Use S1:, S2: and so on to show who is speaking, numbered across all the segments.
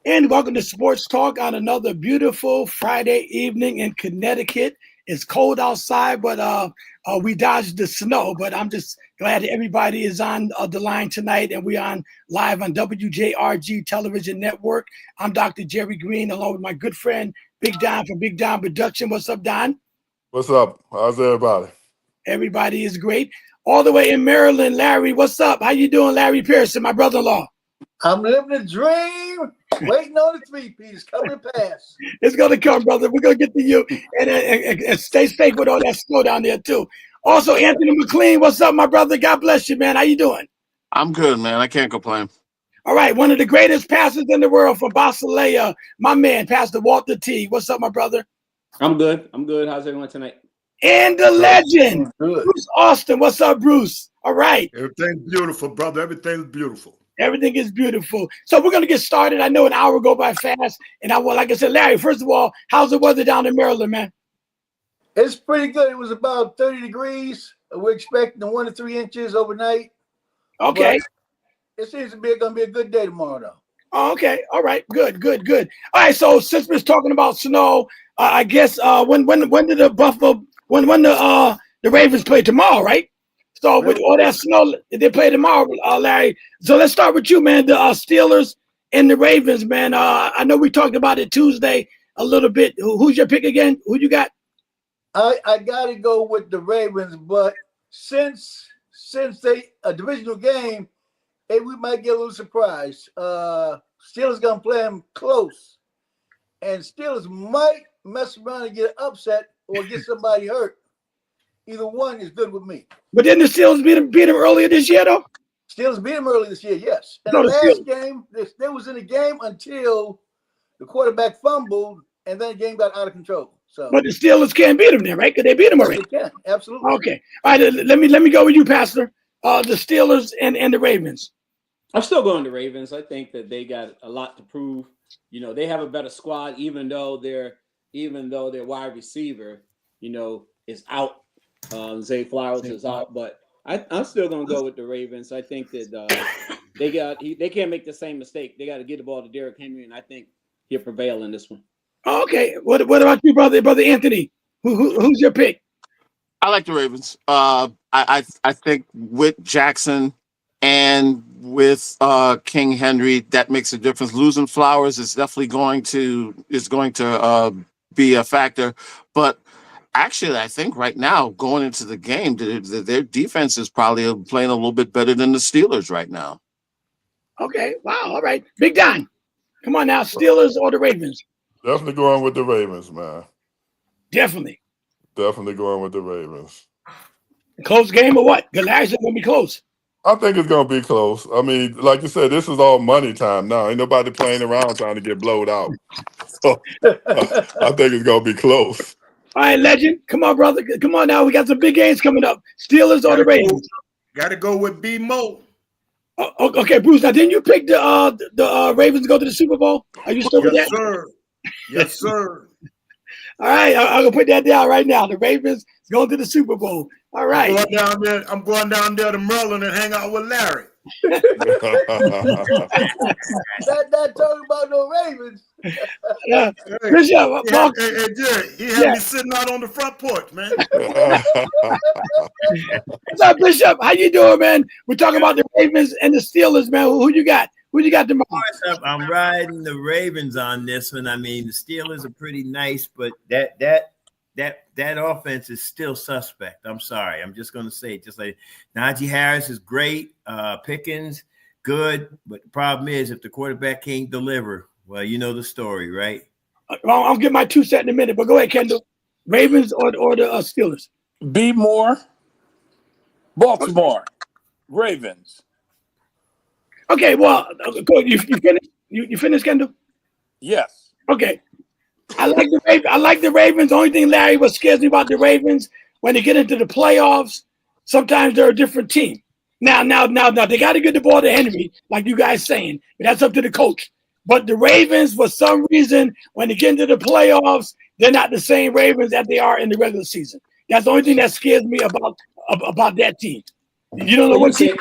S1: And welcome to Sports Talk on another beautiful Friday evening in Connecticut. It's cold outside, but we dodged the snow. But I'm just glad that everybody is on the line tonight, and we're on live on WJRG Television Network. I'm Dr. Jerry Green, along with my good friend Big Don from Big Don Production. What's up, Don?
S2: What's up? How's everybody?
S1: Everybody is great. All the way in Maryland, Larry, what's up? How you doing, Larry Pearson, my brother-in-law?
S3: I'm living a dream, waiting on the three-piece coming to pass.
S1: It's going to come, brother. We're going to get to you. And stay safe with all that snow down there, too. Also, Anthony McLean, what's up, my brother? God bless you, man. How you doing?
S4: I'm good, man. I can't complain.
S1: All right, one of the greatest pastors in the world from Basileia, my man, Pastor Walter T. What's up, my brother?
S5: I'm good. How's everyone tonight?
S1: And the legend, Bruce Austin. What's up, Bruce? All right.
S2: Everything's beautiful, brother. Everything's beautiful.
S1: Everything is beautiful. So we're going to get started. I know an hour go by fast. And like I said, Larry, first of all, how's the weather down in Maryland, man?
S3: It's pretty good. It was about 30 degrees. We're expecting 1 to 3 inches overnight.
S1: Okay.
S3: But it seems to be going to be a good day tomorrow, though.
S1: Oh, okay. All right. Good. All right. So since we're talking about snow, I guess when did the Ravens play tomorrow, right? So with all that snow, they play tomorrow, Larry. So let's start with you, man. The Steelers and the Ravens, man. I know we talked about it Tuesday a little bit. Who's your pick again? Who you got?
S3: I got to go with the Ravens, but since they a divisional game, we might get a little surprise. Steelers gonna play them close, and Steelers might mess around and get upset or get somebody hurt. Either one is good with me.
S1: But then the Steelers beat them earlier this year, though?
S3: Steelers beat them earlier this year, yes. And the last game, they was in the game until the quarterback fumbled, and then the game got out of control. So,
S1: but the Steelers can't beat them there, right? Because they beat them already.
S3: They can, absolutely.
S1: Okay. All right, let me go with you, Pastor. The Steelers and the Ravens.
S5: I'm still going to Ravens. I think that they got a lot to prove. You know, they have a better squad, even though their wide receiver, is out. Zay Flowers is out, but I'm still going to go with the Ravens. I think that they can't make the same mistake. They got to get the ball to Derrick Henry, and I think he'll prevail in this one.
S1: Okay. What about you, brother Anthony? Who's your pick?
S4: I like the Ravens. I think with Jackson and with King Henry, that makes a difference. Losing Flowers is definitely going to be a factor, but actually, I think right now, going into the game, their defense is probably playing a little bit better than the Steelers right now.
S1: Okay. Wow. All right. Big Don. Come on now. Steelers or the Ravens?
S2: Definitely going with the Ravens, man.
S1: Definitely
S2: going with the Ravens.
S1: Close game or what? Because Larry's going to be close.
S2: I think it's going to be close. I mean, like you said, this is all money time now. Ain't nobody playing around trying to get blowed out. So I think it's going to be close.
S1: All right, legend. Come on, brother. Come on now. We got some big games coming up. Steelers or the Ravens?
S6: Got to go with B-Mo.
S1: Oh, okay, Bruce. Now, didn't you pick the Ravens to go to the Super Bowl? Are you still with that?
S6: Sir. Yes, sir.
S1: All right, I'm gonna put that down right now. The Ravens is going to the Super Bowl. All right.
S6: I'm going down there to Maryland and hang out with Larry.
S3: Not talking about no Ravens.
S1: Yeah.
S6: Jerry, he had me sitting out on the front porch, man.
S1: What's up, Bishop? How you doing, man? We're talking about the Ravens and the Steelers, man. Who you got? Who you got tomorrow?
S7: I'm riding the Ravens on this one. I mean, the Steelers are pretty nice, but that offense is still suspect. I'm sorry. I'm just going to say it. Just like Najee Harris is great. Pickens, good. But the problem is if the quarterback can't deliver, well, you know the story, right?
S1: Well, I'll get my 2 cents in a minute, but go ahead, Kendall. Ravens or the Steelers?
S8: Be more. Baltimore. Ravens.
S1: Okay, well, you finished? You finished, Kendall?
S8: Yes.
S1: Okay. I like the Ravens. The only thing, Larry, what scares me about the Ravens, when they get into the playoffs, sometimes they're a different team. Now, they got to get the ball to Henry, like you guys saying. But that's up to the coach. But the Ravens, for some reason, when they get into the playoffs, they're not the same Ravens that they are in the regular season. That's the only thing that scares me about that team. You don't know what team.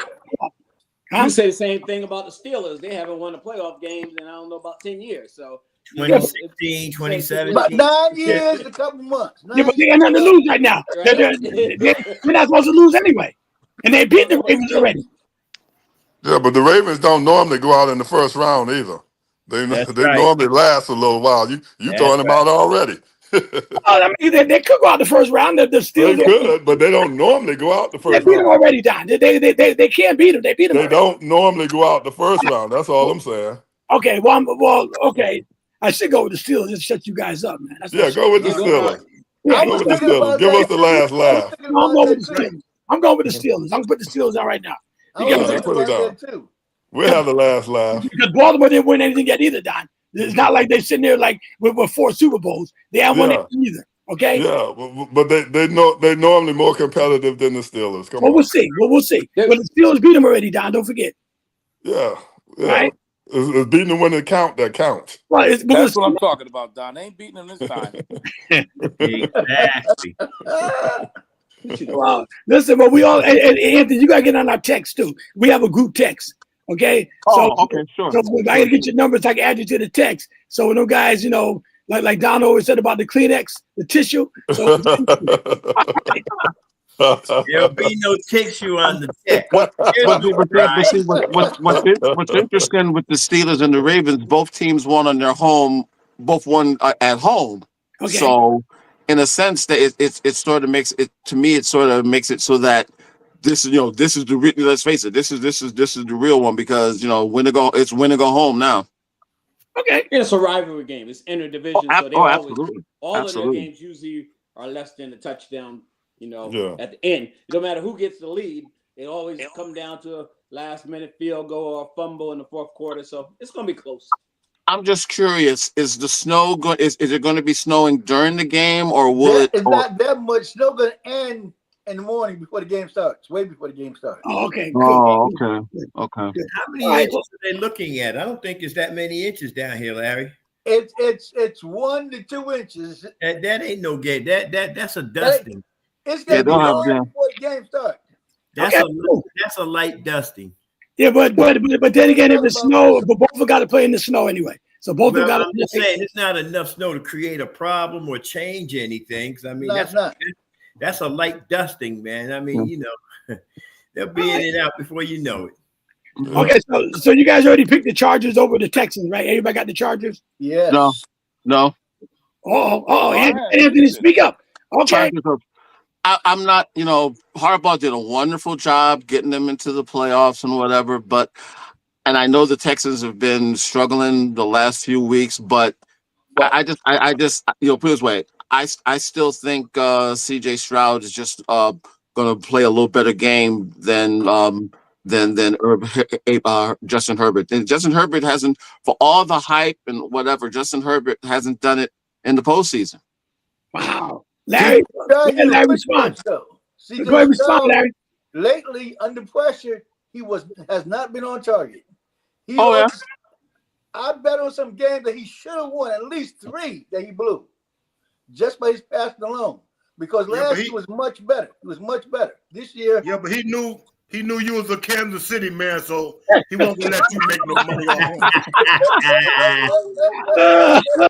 S5: You can say the same thing about the Steelers. They haven't won the playoff games in I don't know about 10 years. So
S7: 2016, 2017.
S3: About 9 years, a couple months.
S1: Yeah, but they got nothing to lose right now.
S5: Right.
S1: They're not supposed to lose anyway. And they beat the Ravens already.
S2: Yeah, but the Ravens don't normally go out in the first round either. They normally last a little while. You throwing them out already.
S1: I mean, they could go out the first round. The Steelers
S2: They could, but they don't normally go out the
S1: they
S2: first
S1: beat them
S2: round.
S1: already, Don. They can't beat them. They beat them.
S2: They
S1: already.
S2: don't normally go out the first round. That's all I'm saying.
S1: Okay, okay. I should go with the Steelers. Just shut you guys up, man.
S2: Go with the Steelers.
S1: Yeah,
S2: Go with the Steelers. Give us the last laugh.
S1: I'm going with the Steelers. I'm going with the Steelers. I'm going to put the Steelers out right now.
S2: Put it down. We'll have the last laugh.
S1: Because Baltimore didn't win anything yet either, Don. It's not like they're sitting there like with 4 Super Bowls. They haven't won anything either. Okay.
S2: Yeah, but they're normally more competitive than the Steelers. Come on.
S1: We'll see. We'll see. But the Steelers beat them already, Don. Don't forget.
S2: Yeah.
S1: Right?
S2: It's beating them when it counts. That counts.
S1: Well,
S8: that's what I'm talking about, Don. They ain't beating them this time.
S7: Exactly.
S1: Well, listen, but we all and Anthony, you gotta get on our text too. We have a group text. Okay.
S4: Okay, sure.
S1: So I gotta get your numbers. So I can add you to the text. So when those guys, like Don always said about the Kleenex, the tissue. So
S7: There'll be no tissue on the text.
S4: What's interesting with the Steelers and the Ravens, both teams won on their home, both won at home.
S1: Okay.
S4: So, in a sense, that it sort of makes it to me. It sort of makes it so that this is the let's face it, this is the real one because win or go home now.
S1: Okay.
S5: It's a rivalry game. It's interdivision. So they
S4: absolutely.
S5: All of their games usually are less than a touchdown. At the end, no matter who gets the lead, it always come down to a last-minute field goal or a fumble in the fourth quarter. So it's going to be close.
S4: I'm just curious: is the snow going? Is it going to be snowing during the game, or will it?
S3: It's not that much snow going to end in the morning before the game starts. Way before the game starts.
S1: Oh, okay.
S4: Good. Oh, okay.
S7: How many inches are they looking at? I don't think it's that many inches down here, Larry.
S3: It's 1 to 2 inches.
S7: That ain't no game. That's a dusting.
S3: It's gonna be long before the game starts.
S7: That's a light dusting.
S1: Yeah, but then again, if it's snow, but both have got to play in the snow anyway. So both have got to.
S7: I'm just saying it's not enough snow to create a problem or change anything. Because I mean, that's a light dusting, man. I mean, they'll be in and out before you know it.
S1: Okay, so you guys already picked the Chargers over the Texans, right? Everybody got the Chargers?
S3: Yeah.
S4: No.
S1: Anthony, speak up. Okay.
S4: I'm not, Harbaugh did a wonderful job getting them into the playoffs and whatever, and I know the Texans have been struggling the last few weeks, but I just put it this way, I still think CJ Stroud is just going to play a little better game than Justin Herbert. And Justin Herbert hasn't, for all the hype and whatever, Justin Herbert hasn't done it in the postseason.
S1: Wow. Larry responds. Go ahead, respond, Larry.
S3: Lately, under pressure, he has not been on target. I bet on some games that he should have won, at least 3 that he blew, just by his passing alone. Because last year was much better. It was much better. This year,
S6: but he knew you was a Kansas City man, so he wasn't gonna let you make no money off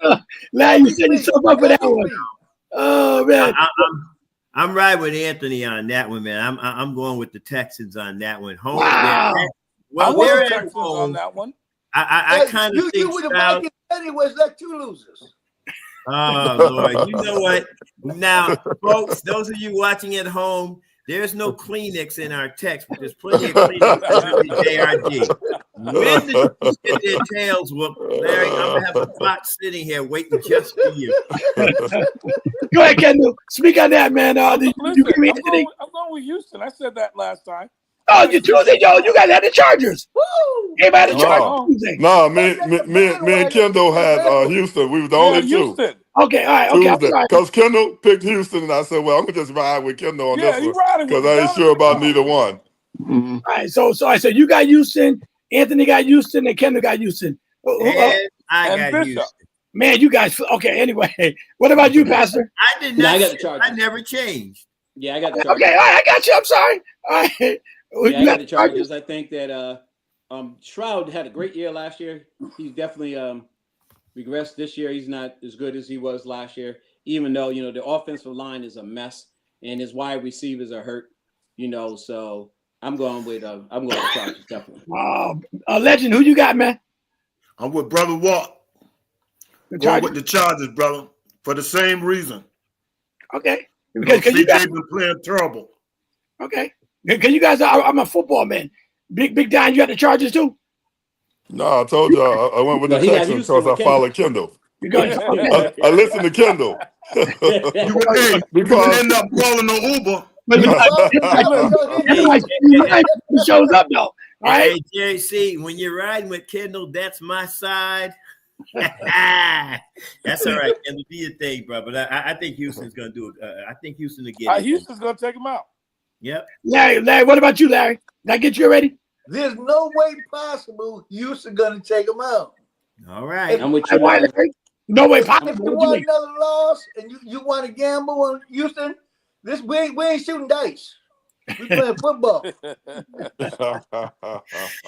S6: him.
S1: Larry, you set yourself up for that one. Oh man,
S7: I'm right with Anthony on that one, man. I'm going with the Texans on that one. Home.
S1: Wow.
S7: They're at
S8: Texans
S7: home.
S8: on that one.
S7: I kind of think
S3: you would have Vikings anyways. Let 2 losers.
S7: Oh Lord, you know what? Now, folks, those of you watching at home, there's no Kleenex in our text, but there's plenty of Kleenex in WJRG. When the Chiefs get their tails whooped, Larry, I'm gonna have a box sitting here waiting just for you.
S1: Go ahead, Kendall. Speak on that, man.
S8: Listen, I'm going with Houston. I said that last time.
S1: Oh, you Tuesday, Joe. You guys had the Chargers. Woo! Everybody had the Chargers.
S2: No, me and Kendall had Houston. We were the only two.
S1: Okay, all right, okay.
S2: Because Kendall picked Houston, and I said, well, I'm gonna just ride with Kendall on this one because I ain't sure about neither one.
S1: Mm-hmm. All right, so I said you got Houston, Anthony got Houston, and Kendall got Houston.
S7: And I got Houston.
S1: Man, you guys. Okay, anyway, what about you, Pastor?
S7: I did not. I got the Chargers. I never changed.
S5: Yeah, I got the Chargers.
S1: Okay, all right, I got you. I'm sorry. All right.
S5: Yeah, I got the Chargers. I think that Shroud had a great year last year. He's definitely regressed this year. He's not as good as he was last year, even though, the offensive line is a mess and his wide receivers are hurt, so I'm going with Chargers, definitely.
S1: Legend, who you got, man?
S6: I'm with Brother Walt. Going with the Chargers, brother, for the same reason.
S1: Okay. Because
S6: CJ been playing terrible.
S1: Okay. Because you guys I'm a football man. Big Don, you got the Chargers too?
S2: No, I told you I went with the Texans because I follow Kendall. I listen to Kendall.
S6: You would end up calling the Uber.
S1: He shows up though. All right.
S7: Hey, JC, when you're riding with Kendall, that's my side. That's all right, Kendall. Do your thing, bro. But I think Houston's gonna do it. I think Houston will get it.
S8: Houston's gonna take him out.
S7: Yep.
S1: Larry, what about you, Larry? Did I get you already?
S3: There's no way possible Houston gonna take them out.
S7: All right.
S5: I'm with you.
S1: No way possible.
S3: If you want another loss and you want to gamble on Houston, we ain't shooting dice. We playing football.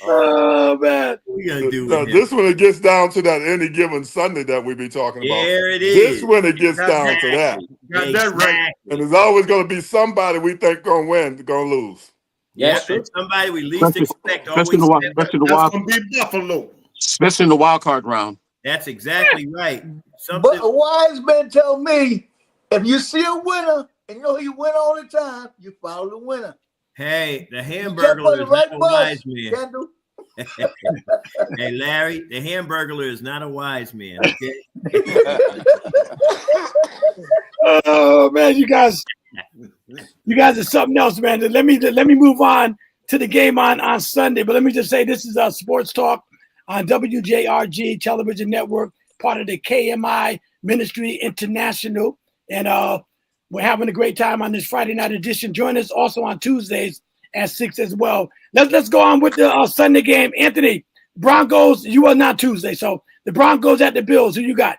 S1: Oh man,
S7: what we gonna do?
S2: This when it gets down to that any given Sunday that we be talking about.
S7: There it is.
S2: This when it gets down to that.
S6: Got that right.
S2: And there's always going to be somebody we think going to win, going to lose.
S7: Yeah, somebody we least expect.
S4: Especially
S6: That's going to be Buffalo.
S4: Especially in the wild card round.
S7: That's exactly right.
S3: But a wise man tell me, if you see a winner and you know you win all the time, you follow the winner.
S7: Hey, the Hamburglar is not a wise man. Hey, Larry, the Hamburglar is not a wise man. Okay.
S1: Oh man, you guys are something else, man. Let me move on to the game on Sunday. But let me just say, this is Sports Talk on WJRG Television Network, part of the KMI Ministry International, and we're having a great time on this Friday night edition. Join us also on Tuesdays at 6 as well. Let's go on with the Sunday game. Anthony, Broncos, you are not Tuesday, so the Broncos at the Bills. Who you got?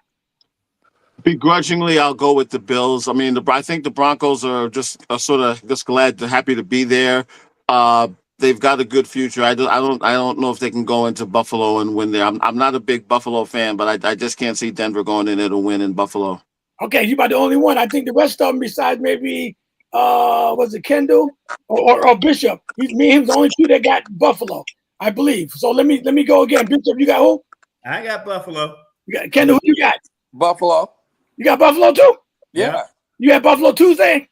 S4: Begrudgingly, I'll go with the Bills. I mean, I think the Broncos are sort of glad, happy to be there. They've got a good future. I don't know if they can go into Buffalo and win there. I'm not a big Buffalo fan, but I just can't see Denver going in there to win in Buffalo.
S1: Okay, you about the only one. I think the rest of them, besides maybe was it Kendall or Bishop? Me and him's the only two that got Buffalo, I believe. So let me go again. Bishop, you got who?
S7: I got Buffalo.
S1: You got Kendall. Who you got?
S8: Buffalo.
S1: You got Buffalo too?
S8: Yeah.
S1: You had Buffalo Tuesday?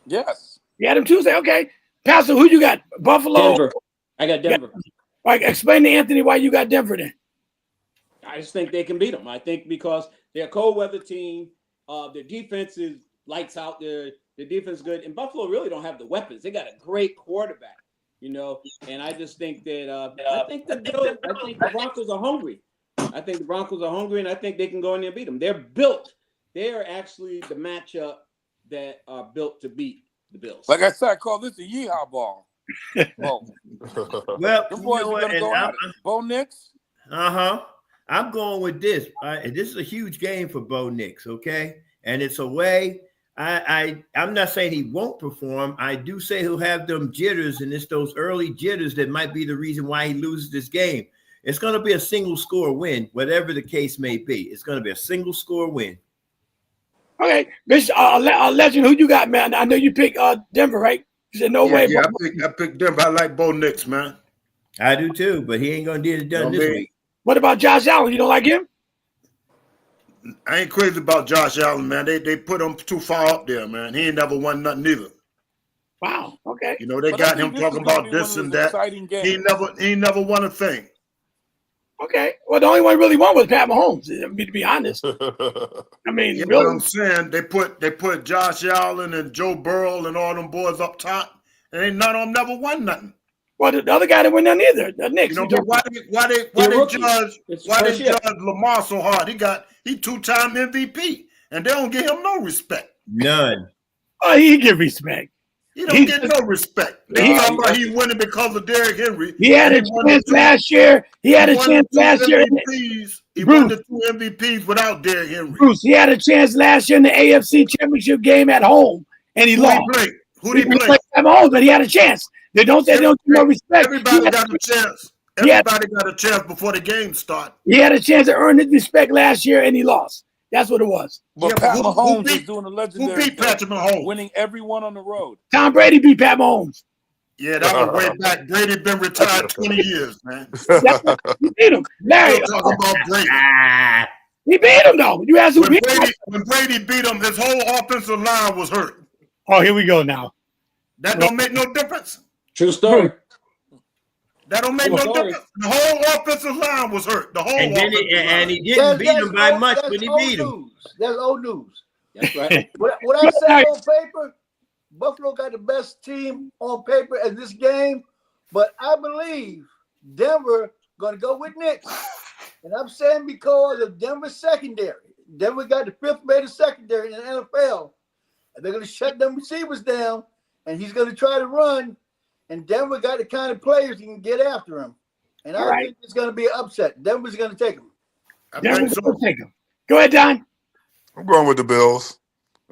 S8: Yes.
S1: You had him Tuesday. Okay. Pastor, who you got? Buffalo.
S5: Denver. I got Denver.
S1: All right, explain to Anthony why you got Denver then.
S5: I just think they can beat them. I think because they're a cold weather team. Their defense is lights out there. The defense is good. And Buffalo really don't have the weapons. They got a great quarterback, and I just think that I think the Broncos are hungry. I think the Broncos are hungry, and I think they can go in there and beat them. They're built. They are actually the matchup that are built to beat the Bills.
S8: Like I said, I call this a yeehaw ball.
S7: Well,
S8: the boys are going to go at it. Bo Nix?
S7: I'm going with this. This is a huge game for Bo Nix, okay? And it's away. I'm not saying he won't perform. I do say he'll have them jitters, and it's those early jitters that might be the reason why he loses this game. It's going to be a single score win, whatever the case may be. It's going to be a single score win.
S1: Okay, Bishop, Legend, who you got, man? I know you picked Denver, right? You said no way.
S6: Yeah, I picked Denver. I like Bo Nix, man.
S7: I do too, but he ain't going to get it done this week.
S1: What about Josh Allen? You don't like him?
S6: I ain't crazy about Josh Allen, man. They put him too far up there, man. He ain't never won nothing either.
S1: Wow. Okay.
S6: They got him talking about this and that. He never won a thing.
S1: Okay. Well, the only one really won was Pat Mahomes. I mean, to be honest. I mean,
S6: yeah,
S1: really.
S6: What I'm saying, they put Josh Allen and Joe Burrow and all them boys up top, and ain't none of them never won nothing.
S1: Well, the other guy didn't win none either. The Knicks.
S6: Why they judge Lamar so hard? He 2-time MVP, and they don't give him no respect.
S7: None.
S1: Oh, he give respect.
S6: He don't get no respect. They talking about he winning because of Derrick Henry.
S1: He had a chance last year. He won the 2 MVPs without Derrick Henry. Bruce, he had a chance last year in the AFC Championship game at home, and he lost.
S6: Who did he play?
S1: At home, but he had a chance. They don't say they don't give no respect.
S6: Everybody got a chance. Everybody got a chance before the game start.
S1: He had a chance to earn his respect last year, and he lost. That's what it was.
S8: But Pat Mahomes is doing a legendary
S6: Who beat Patrick Mahomes?
S8: winning every one on the road.
S1: Tom Brady beat Pat Mahomes.
S6: Yeah, that was way back. Brady been retired 20 years, man.
S1: He beat him. Larry,
S6: talking about Brady.
S1: He beat him, though. You asked who beat him.
S6: When Brady beat him, his whole offensive line was hurt.
S1: Oh, here we go now.
S6: That don't make no difference.
S5: True story.
S6: That don't make no difference. The whole offensive line was hurt. The whole
S7: and he didn't beat him by much when he beat him.
S3: That's old news.
S5: That's right.
S3: What I say on paper, Buffalo got the best team on paper in this game, but I believe Denver going to go with Knicks. And I'm saying because of Denver's secondary. Denver got the fifth rated secondary in the NFL. And they're going to shut them receivers down, and he's going to try to run. And Denver got the kind of players that can get after him. And I think it's going to be an upset. Denver's going to take him.
S1: Denver's going to take him. Go ahead, Don.
S2: I'm going with the Bills.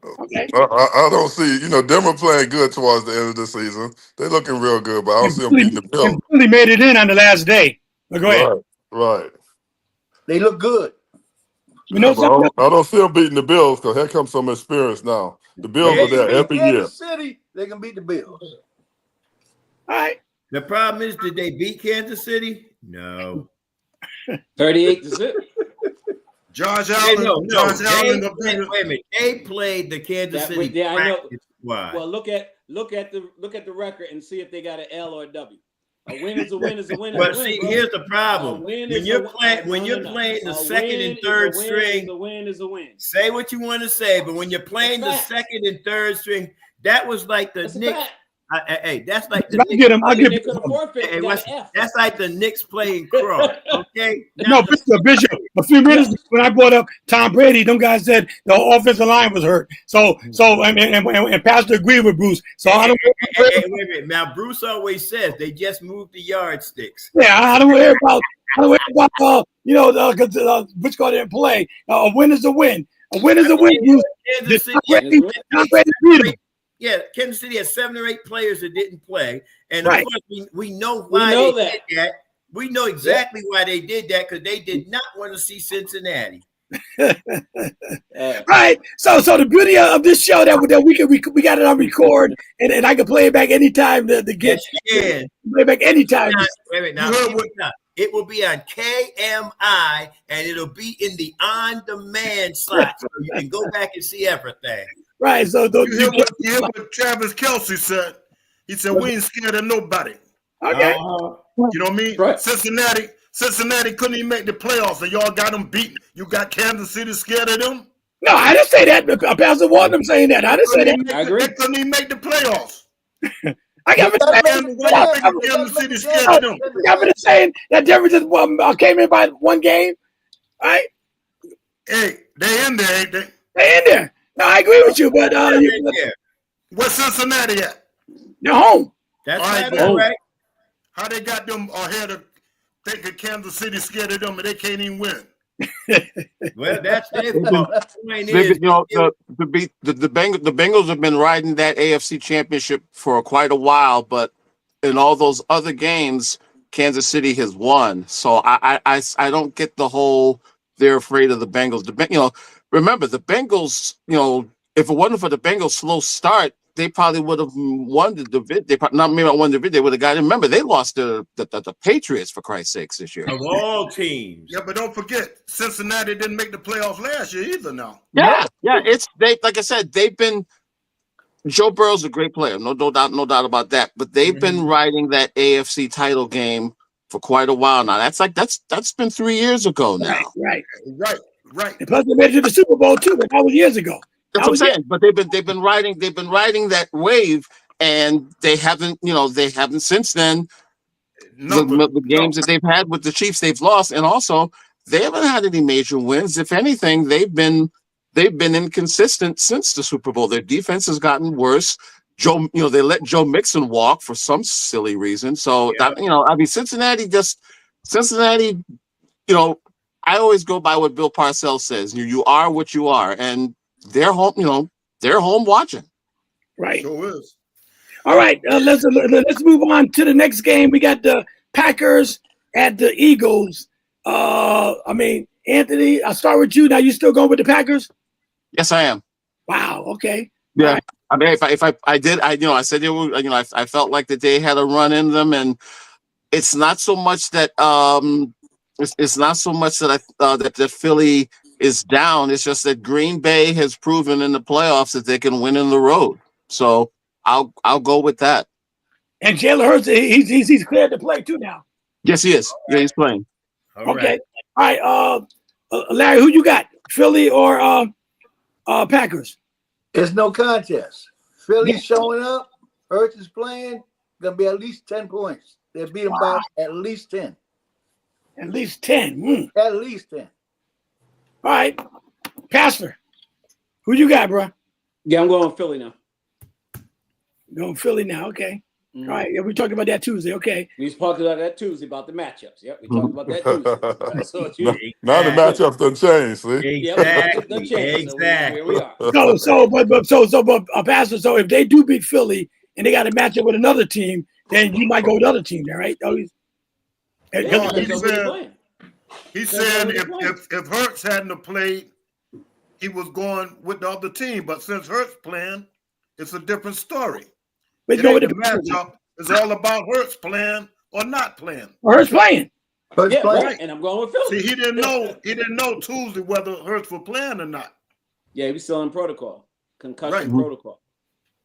S1: Okay.
S2: I don't see, Denver playing good towards the end of the season. They're looking real good, but I don't see them beating the Bills.
S1: They really made it in on the last day. But go ahead.
S2: Right.
S3: They look good.
S2: I don't see them beating the Bills because here comes some experience now. The Bills are there every year.
S3: Kansas City, they can beat the Bills.
S1: All right.
S7: The problem is, did they beat Kansas City? No.
S5: 38-6.
S6: Josh Allen.
S7: Wait a minute. They played the Kansas City.
S5: Yeah, I know.
S7: Why?
S5: Well, look at the record and see if they got an L or a W. A win is a win is a win.
S7: But see, here's the problem: when you're playing the second and third string,
S5: a win is a win.
S7: Say what you want to say, but when you're playing the second and third string, that was like the Knicks. Hey, that's like the Knicks.
S1: I'll get him.
S7: That's like the Knicks playing Cross. Okay.
S1: No, Bishop. A few minutes when I brought up Tom Brady, them guys said the offensive line was hurt. And Pastor agreed with Bruce. So I don't.
S7: Wait a minute. Now Bruce always says they just moved the yardsticks.
S1: Yeah, I don't worry about. Which guy didn't play. A win is a win. A win is a win. Bruce. Tom Brady beat him.
S7: Yeah, Kansas City has 7 or 8 players that didn't play, and of course we know why they did that. We know exactly why they did that because they did not want to see Cincinnati.
S1: Right. So the beauty of this show that we got it on record, and I can play it back anytime to get play it back anytime.
S7: It will be on KMI, and it'll be in the on-demand slot, so you can go back and see everything.
S1: Right, so
S6: you hear what Travis Kelce said. He said, we ain't scared of nobody.
S1: Okay.
S6: You know what I mean? Right. Cincinnati couldn't even make the playoffs, and y'all got them beaten. You got Kansas City scared of them?
S1: No, I didn't say that. Pastor Waldman saying that. I didn't say that.
S5: I agree.
S6: They couldn't even make the playoffs.
S1: I got
S6: Kansas City scared of them.
S1: I got saying that Denver just came in by one game. All right?
S6: Hey, they in there, ain't they?
S1: They in there. No, I agree with you, but
S6: where's Cincinnati at?
S1: They're home.
S7: That's right.
S6: How they got them ahead of thinking Kansas City scared of them and they can't even win?
S7: Well, that's their fault.
S4: The Bengals have been riding that AFC championship for quite a while, but in all those other games, Kansas City has won. So I don't get the whole they're afraid of the Bengals. Remember, the Bengals, if it wasn't for the Bengals' slow start, they probably would have won the division. They probably not maybe not won the division. They would have got it. Remember, they lost the Patriots, for Christ's sakes, this year.
S7: Of all teams.
S6: Yeah, but don't forget, Cincinnati didn't make the playoffs last year either now.
S4: Yeah. Like I said, they've been Joe Burrow's a great player, no doubt about that. But they've been riding that AFC title game for quite a while now. That's been 3 years ago now.
S1: Right.
S6: And
S1: plus they made it to the Super Bowl too, but that was years ago.
S4: That's what I'm saying. But they've been riding that wave, and they haven't since then. The games that they've had with the Chiefs, they've lost, and also they haven't had any major wins. If anything, they've been inconsistent since the Super Bowl. Their defense has gotten worse. They let Joe Mixon walk for some silly reason. So Cincinnati. I always go by what Bill Parcells says. You are what you are, and they're home. They're home watching.
S1: Right.
S6: Sure is.
S1: All right, let's move on to the next game. We got the Packers at the Eagles. I mean, Anthony, I'll start with you. Now, you still going with the Packers?
S4: Yes, I am.
S1: Wow. Okay.
S4: Yeah. Right. I mean, if I did, I said, I felt like that they had a run in them, and it's not so much that it's not so much that that Philly is down. It's just that Green Bay has proven in the playoffs that they can win in the road. So I'll go with that.
S1: And Jalen Hurts, he's cleared to play too now.
S4: Yes, he is. Yeah, he's playing.
S1: Okay. All right. Larry, who you got? Philly or Packers?
S3: It's no contest. Philly's showing up. Hurts is playing. Gonna be at least 10 points. They'll beat them by at least 10.
S1: At least 10.
S3: At least 10.
S1: All right. Pastor, who you got, bro?
S5: Yeah, I'm going with Philly now.
S1: Going Philly now. Okay. All right. Yeah, we talked about that Tuesday. Okay.
S5: We talked about that Tuesday about the matchups. Yep, we talked about that Tuesday. So
S2: now the matchups done changed. See?
S5: Exactly. So here we are.
S1: But Pastor, so if they do beat Philly and they got to match up with another team, then you might go with the other team there, right?
S6: He said if Hurts hadn't played, he was going with the other team. But since Hurts playing, it's a different story. The matchup is all about Hurts playing or not playing.
S1: Hurts playing.
S3: Hurts playing.
S5: Right. And I'm going with Philly.
S6: See, he didn't know Tuesday whether Hurts was playing or not.
S5: Yeah, he was still in protocol, concussion protocol.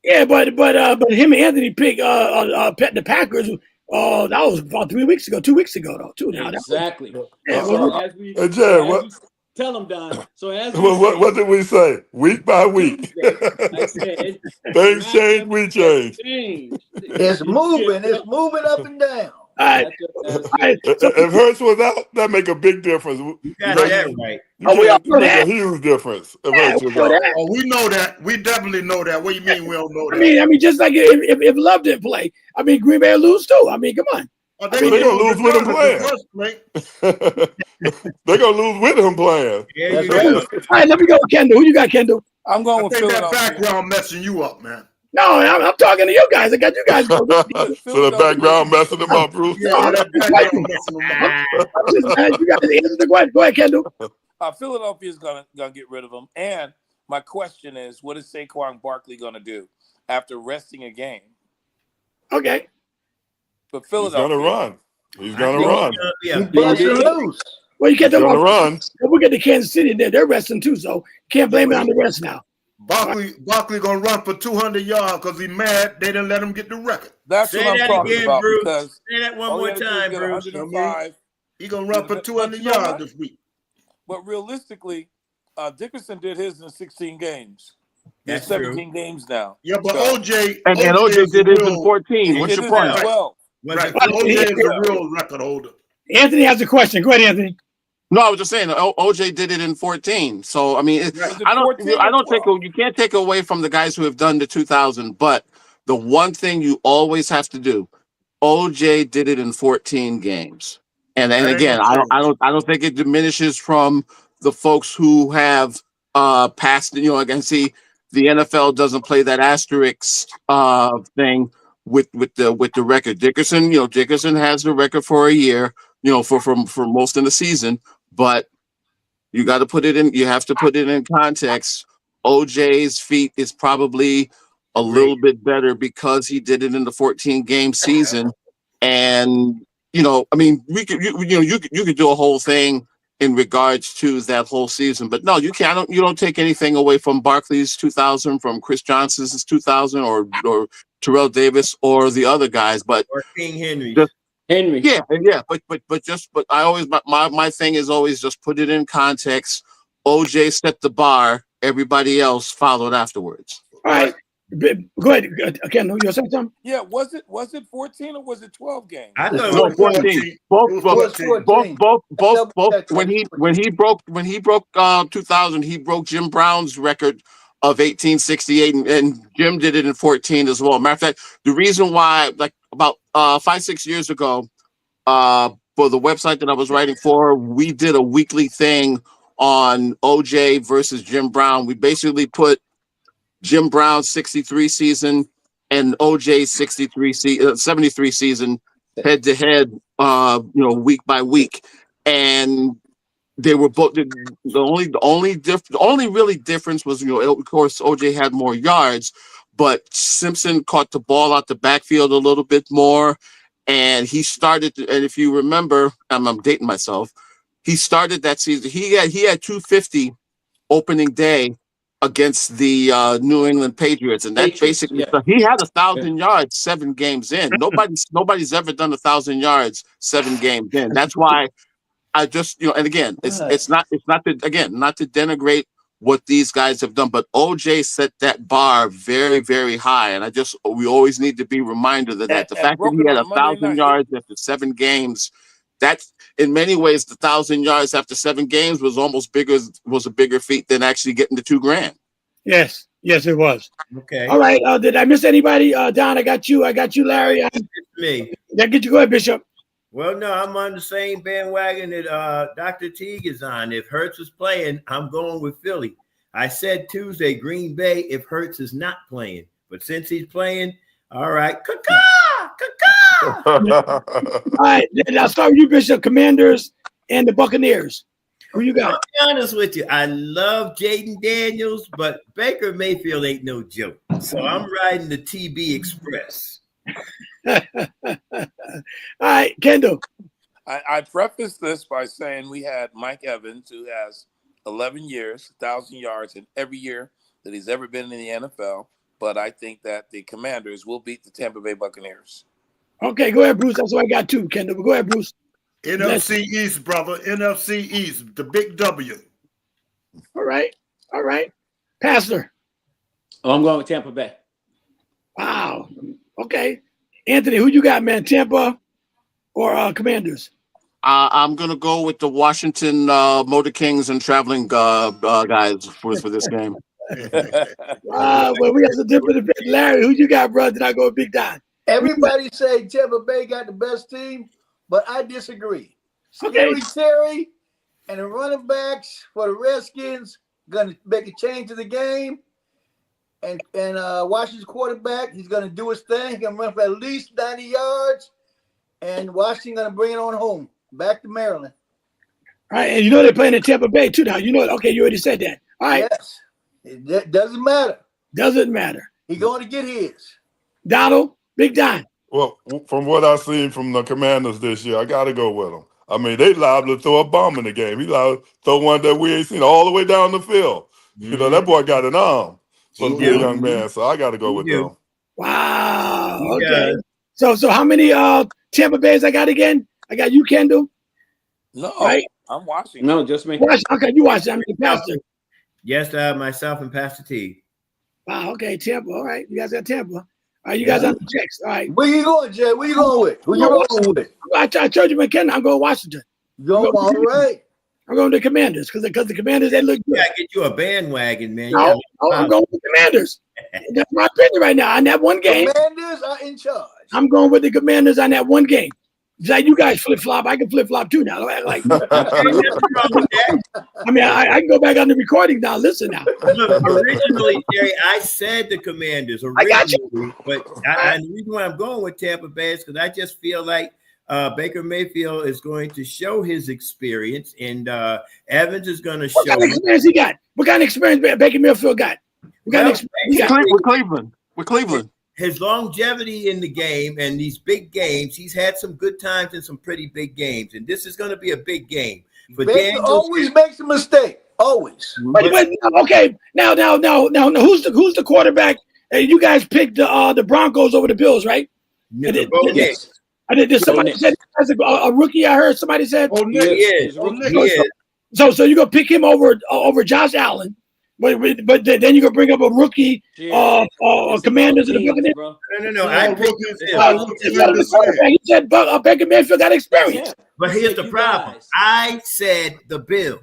S1: Yeah, but him and Anthony picked the Packers. Oh, that was about 2 weeks ago though. Too now.
S5: Exactly. Tell them, Don. So
S2: what did we say? Week by week. Things change, we change.
S3: It's moving. It's moving up and down.
S1: All right.
S2: If Hurts was out, that make a big difference.
S7: You got that right.
S2: You make a huge difference if Hurts was out.
S6: Oh, we know that. We definitely know that. What do you mean we don't know that?
S1: I mean, just like if Love didn't play, I mean, Green Bay lose too. I mean, come on.
S6: Oh, they're gonna lose with him playing.
S2: They're gonna lose with him playing.
S7: Yeah,
S1: all right, let me go with Kendall. Who you got, Kendall?
S8: I'm going with Philly.
S6: That background messing you up, man.
S1: No, I'm talking to you guys. I got you guys.
S2: So the background messing them up, Bruce.
S6: Yeah, that background messing them up.
S1: You guys answer the question. Go ahead, Kendall.
S8: Philadelphia's gonna get rid of him. And my question is, what is Saquon Barkley gonna do after resting a game?
S1: Okay.
S8: But Philadelphia,
S2: He's gonna run.
S1: Well, you can't
S2: talk about run.
S1: We'll get to Kansas City. They're resting too, so can't blame it on the rest now.
S6: Barkley gonna run for 200 yards because he's mad they didn't let him get the record.
S8: That's what I'm talking about.
S7: Bruce. Say that one more time, Bruce.
S6: He's gonna run for 200 yards this week.
S8: But realistically, Dickerson did his in 16 games.
S7: That's
S8: 17 games now.
S6: Yeah, but OJ
S4: did his in 14. What's your point?
S6: Right. OJ is a real record holder.
S1: Anthony has a question. Go ahead, Anthony.
S4: No, I was just saying OJ did it in 14. So I mean, you can't take away from the guys who have done the 2000. But the one thing you always have to do, OJ did it in 14 games. And again, I don't think it diminishes from the folks who have passed. Again, see, the NFL doesn't play that asterisk thing with the record. Dickerson has the record for a year. For most of the season, but you got to put it in. You have to put it in context. OJ's feat is probably a little bit better because he did it in the 14-game season, and I mean, you could do a whole thing in regards to that whole season, but no, you can't. You don't take anything away from Barkley's 2000, from Chris Johnson's 2000, or Terrell Davis, or the other guys, but
S7: or King Henry.
S5: Henry.
S4: Yeah, but I always my thing is always just put it in context. OJ set the bar, everybody else followed afterwards.
S1: All right. Go ahead. Again, you saying something?
S8: Yeah, was it 14 or was it 12 games?
S7: I thought it was
S4: 14. Both when he broke 2000, he broke Jim Brown's record of 1868, and Jim did it in 14 as well. Matter of fact, the reason why, like about 5-6 years ago, for the website that I was writing for, we did a weekly thing on OJ versus Jim Brown. We basically put Jim Brown's 63 season and OJ's 73 season head to head, week by week, and they were both the only really difference was, of course, OJ had more yards, but Simpson caught the ball out the backfield a little bit more, and he started. And if you remember, I'm dating myself. He started that season. He had 250 opening day against the New England Patriots, and that basically he had 1,000 yards 7 games in. Nobody's ever done 1,000 yards 7 games in. That's why I just and again, it's not to denigrate what these guys have done, but OJ set that bar very, very high, and we always need to be reminded of that. The fact that he had 1,000 yards after 7 games. That's in many ways the 1,000 yards after 7 games was a bigger feat than actually getting the $2,000.
S1: Yes, it was.
S7: Okay.
S1: All right. Did I miss anybody? Don, I got you, Larry.
S7: It's me.
S1: That get you go ahead, Bishop.
S7: Well, no, I'm on the same bandwagon that Dr. Teague is on. If Hurts is playing, I'm going with Philly. I said Tuesday, Green Bay, if Hurts is not playing. But since he's playing, all right.
S1: All right, I'll start with you, Bishop. Commanders and the Buccaneers. Who you got?
S7: I'll be honest with you. I love Jaden Daniels, but Baker Mayfield ain't no joke. So I'm riding the TB Express.
S1: All right, Kendall.
S8: I preface this by saying we had Mike Evans, who has 11 years, 1,000 yards in every year that he's ever been in the NFL. But I think that the Commanders will beat the Tampa Bay Buccaneers.
S1: Okay, go ahead, Bruce. That's what I got too, Kendall. But go ahead, Bruce.
S6: NFC East, brother. NFC East, the big W.
S1: All right. Pastor.
S5: Oh, I'm going with Tampa Bay.
S1: Wow. Okay. Anthony, who you got, man? Tampa or Commanders?
S4: I'm going to go with the Washington Motor Kings and traveling guys for this game.
S1: Well, we have a different event. Larry, who you got, bro? Did I go Big Don?
S3: Everybody say Tampa Bay got the best team, but I disagree.
S1: Okay.
S3: Scary Terry and the running backs for the Redskins going to make a change to the game. And Washington's quarterback, he's going to do his thing. He's going to run for at least 90 yards. And Washington going to bring it on home. Back to Maryland.
S1: All right, and they're playing in Tampa Bay too now. Okay, you already said that. All right.
S3: Yes. It doesn't matter.
S1: Doesn't matter.
S3: He's going to get his.
S1: Donald, Big Don.
S2: Well, from what I've seen from the Commanders this year, I got to go with them. I mean, they liable to throw a bomb in the game. He liable to throw one that we ain't seen all the way down the field.
S7: Mm-hmm.
S2: That boy got an arm for the young man, so I got to go with them.
S1: Wow. Okay. So how many Tampa Bays I got again? I got you, Kendall.
S8: No,
S1: right?
S8: I'm watching.
S5: No, just me.
S1: Okay, you watch. I mean, Pastor.
S7: Yes, myself and Pastor T.
S1: Wow. Okay, Tampa. All right, you guys got Tampa. All right, you guys on the checks. All right.
S3: Where you going, Jay? Where you going with? Who you going with?
S1: I told you, McKenna. I'm going to Washington.
S3: All right.
S1: I'm going to the Commanders because the Commanders, they look good.
S7: Yeah, get you a bandwagon, man.
S1: No, I'm going with the Commanders. That's my opinion right now. On that one game,
S3: Commanders are in charge.
S1: I'm going with the Commanders on that one game. Like you guys flip flop, I can flip flop too now. Like, I mean, I can go back on the recording now. Listen now.
S7: Look, originally, Jerry, I said the Commanders originally,
S1: I got you.
S7: But the reason why I'm going with Tampa Bay is because I just feel like Baker Mayfield is going to show his experience, and Evans is going to show.
S1: What kind of experience he got? What kind of experience Baker Mayfield got? What kind of experience he got?
S4: With Cleveland.
S7: His longevity in the game and these big games, he's had some good times and some pretty big games, and this is going to be a big game. But
S3: Baker always makes a mistake. Always.
S1: But okay, now, who's the quarterback? You guys picked the Broncos over the Bills, right?
S7: Did
S1: somebody said as a rookie? I heard somebody said.
S7: Oh, Nick is.
S1: So you're gonna pick him over Josh Allen, but then you're gonna bring up a rookie Commanders in the Buccaneers.
S7: No. I picked
S1: he said Baker Mayfield got experience.
S7: But here's the problem. I said the Bills.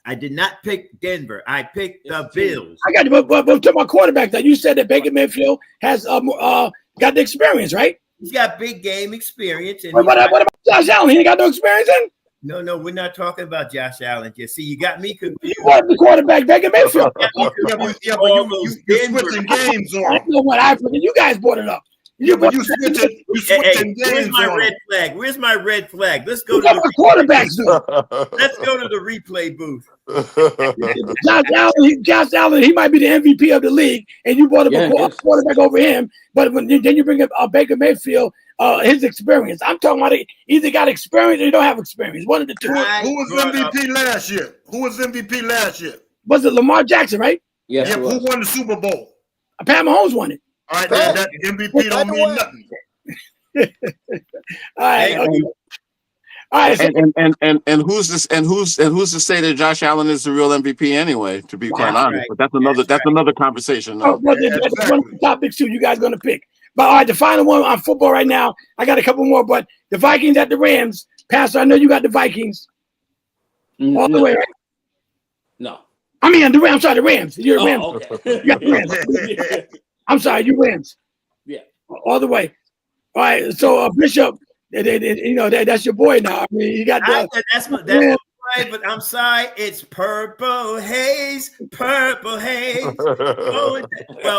S7: I did not pick Denver. I picked the Bills.
S1: I got you, but to my quarterback, that you said that Baker Mayfield has got the experience, right?
S7: He's got big game experience. And
S1: what about Josh Allen? He ain't got no experience in?
S7: No, we're not talking about Josh Allen. Just see, you got me confused.
S1: You was the quarterback, Baker Mayfield.
S6: Yeah, but you're switching games
S1: I
S6: on.
S1: know what I put. You guys brought it up.
S6: Yeah, but you switching
S7: Hey, where's
S6: games
S7: my
S6: on.
S7: red flag? Where's my red flag? Let's go
S1: You
S7: to
S1: got the quarterbacks, though.
S7: let's go to the replay booth.
S1: Josh Allen, he might be the MVP of the league, and you brought up a quarterback over him. But then you bring up Baker Mayfield, his experience. I'm talking about he either got experience or he don't have experience. One of the two.
S6: Who was MVP last year? Who was MVP last year?
S1: Was it Lamar Jackson, right?
S5: Yes,
S6: Yeah, who won the Super Bowl?
S1: Pat Mahomes won it.
S6: All right, then that MVP don't mean nothing.
S1: All right. Okay. All right. So,
S4: And who's this? And who's to say that Josh Allen is the real MVP anyway? To be quite honest,
S7: right.
S4: but that's another conversation.
S1: that's one of the topics too. You guys gonna pick. But all right, the final one on football right now. I got a couple more, but the Vikings at the Rams. Pastor, I know you got the Vikings all the way, right?
S5: No.
S1: I mean, the Rams. I'm sorry, the Rams. You're the Rams.
S5: Okay.
S1: You got the Rams. I'm sorry, you Rams.
S5: Yeah.
S1: All the way. All right. So Bishop, you know that's your boy now. I mean, you got
S7: that's my boy, but I'm sorry, it's purple haze. Well,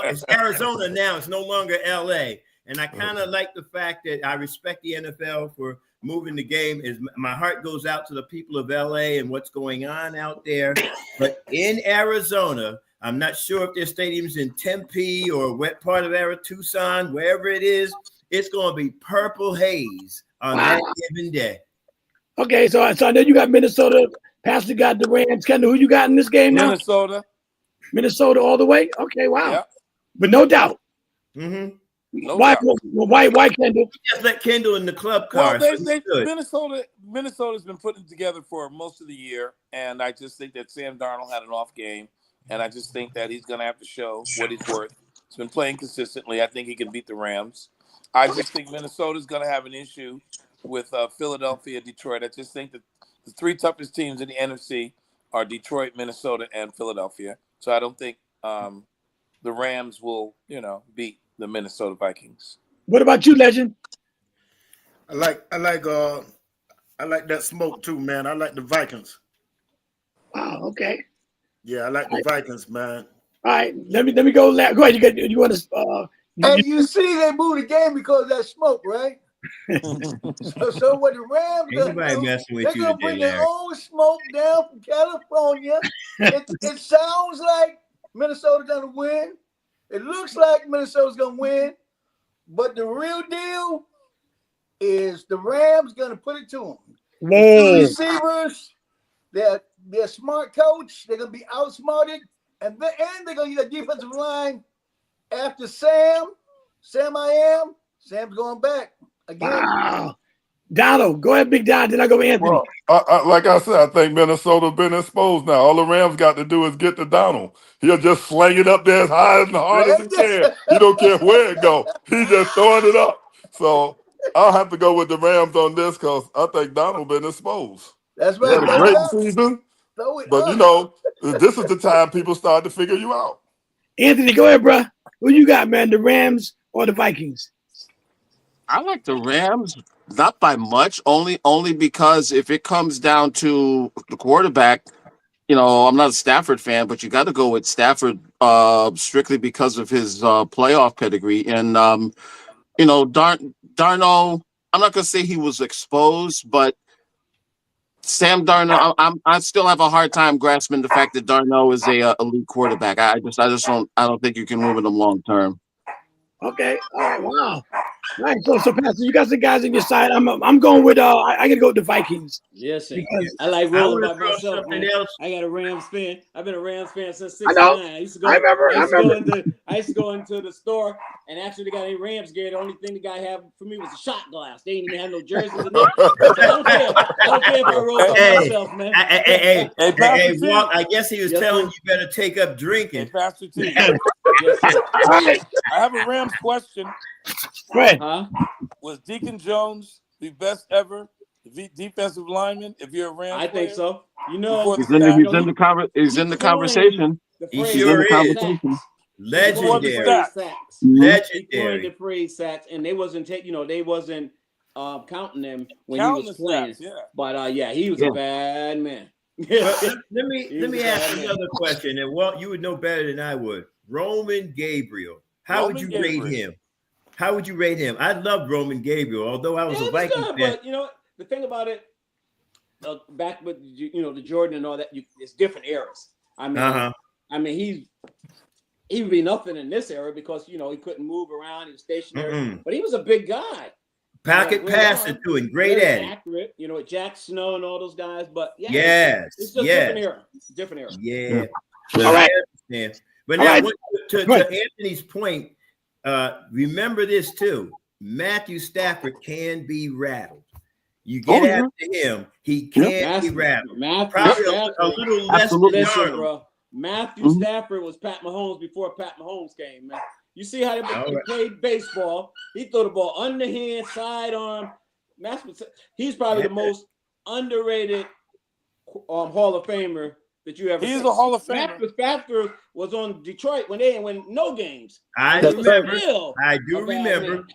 S7: it's Arizona now. It's no longer LA. And I kind of like the fact that I respect the NFL for moving the game. My heart goes out to the people of LA and what's going on out there. But in Arizona, I'm not sure if their stadium's in Tempe or what part of Tucson, wherever it is, it's going to be purple haze on that given day.
S1: Okay, so I know you got Minnesota. Pastor got the Rams. Kendall, who you got in this game now? Minnesota all the way? Okay, wow.
S8: Yep.
S1: But no doubt.
S7: Mm-hmm.
S1: Why Kendall?
S7: Just let Kendall in the club car.
S8: Well, Minnesota's been putting it together for most of the year, and I just think that Sam Darnold had an off game, and I just think that he's going to have to show what he's worth. He's been playing consistently. I think he can beat the Rams. I just think Minnesota's going to have an issue with Philadelphia, Detroit. I just think that the three toughest teams in the NFC are Detroit, Minnesota, and Philadelphia. So I don't think the Rams will, beat the Minnesota Vikings.
S1: What about you, Legend?
S6: I like that smoke too, man. I like the Vikings.
S1: Wow. Okay.
S6: Yeah, I like the Vikings, man.
S1: All right. Let me go. Go ahead. You want to?
S3: You see, they moved the game because of that smoke, right? so what the Rams they're gonna bring their own smoke down from California. It sounds like Minnesota's gonna win. It looks like Minnesota's gonna win, but the real deal is the Rams gonna put it to them. The receivers, they're smart coach. They're gonna be outsmarted, and they're gonna get a defensive line after Sam's going back. Again.
S1: Wow. Donald, go ahead, Big Don. Then I go with Anthony.
S2: Well, like I said, I think Minnesota's been exposed now. All the Rams got to do is get to Donald. He'll just sling it up there as high and hard as he can. He don't care where it go. He's just throwing it up. So I'll have to go with the Rams on this because I think Donald been exposed.
S3: That's right.
S2: He had a great season. But, this is the time people start to figure you out.
S1: Anthony, go ahead, bro. Who you got, man? The Rams or the Vikings?
S4: I like the Rams, not by much, only because if it comes down to the quarterback, I'm not a Stafford fan, but you got to go with Stafford strictly because of his playoff pedigree. And, Darno, I'm not going to say he was exposed, but Sam Darno, I still have a hard time grasping the fact that Darno is a elite quarterback. I don't think you can move with him long term.
S1: Okay. All right. Wow. All right. So Pastor, you got some guys on your side. I'm going with I gotta go with the Vikings.
S5: Yes, sir. I like rolling by myself. I got a Rams fan. I've been a Rams fan since '69. I used to go. I used to go into the store and actually they got any Rams gear. The only thing the guy had for me was a shot glass. They didn't even have no jerseys in it. So I don't care if I roll by myself, man.
S7: Hey, Walt, I guess he was telling you better take up drinking.
S8: Pastor T.
S5: Yes, sir.
S8: I have a Rams question.
S1: Right.
S5: Huh?
S8: Was Deacon Jones the best ever defensive lineman? If you're a Rams
S5: I think
S8: player?
S5: so.
S4: He's in the conversation.
S7: He sure is. Legendary.
S5: Legendary. The phrase sacks, and they wasn't counting him when
S8: Counting
S5: he was
S8: the
S5: playing.
S8: snaps, yeah.
S5: But yeah, he was a bad man.
S7: Well, let
S5: He was
S7: me
S5: a
S7: ask
S5: bad man.
S7: another question, and Walt, you would know better than I would. Roman Gabriel, how would you rate him? How would you rate him? I loved Roman Gabriel, although I was a Viking fan.
S5: But you know the thing about it, back with the Jordan and all that, it's different eras. I mean, he would be nothing in this era because he couldn't move around. He was stationary, but he was a big guy.
S7: Pocket passer too, and great at it.
S5: Accurate, Jack Snow and all those guys. But it's just different era. Different era.
S7: Yeah.
S1: All right.
S7: But now, to Anthony's point, remember this too. Matthew Stafford can be rattled. You get after him, he can be rattled. Probably a little less than
S5: bro. Matthew Stafford was Pat Mahomes before Pat Mahomes came, man. You see how they played baseball. He threw the ball underhand, sidearm. He's probably the most underrated Hall of Famer that you ever.
S8: He's a Hall of Famer.
S5: Matthew Stafford was on Detroit when they didn't win no games.
S7: I do remember.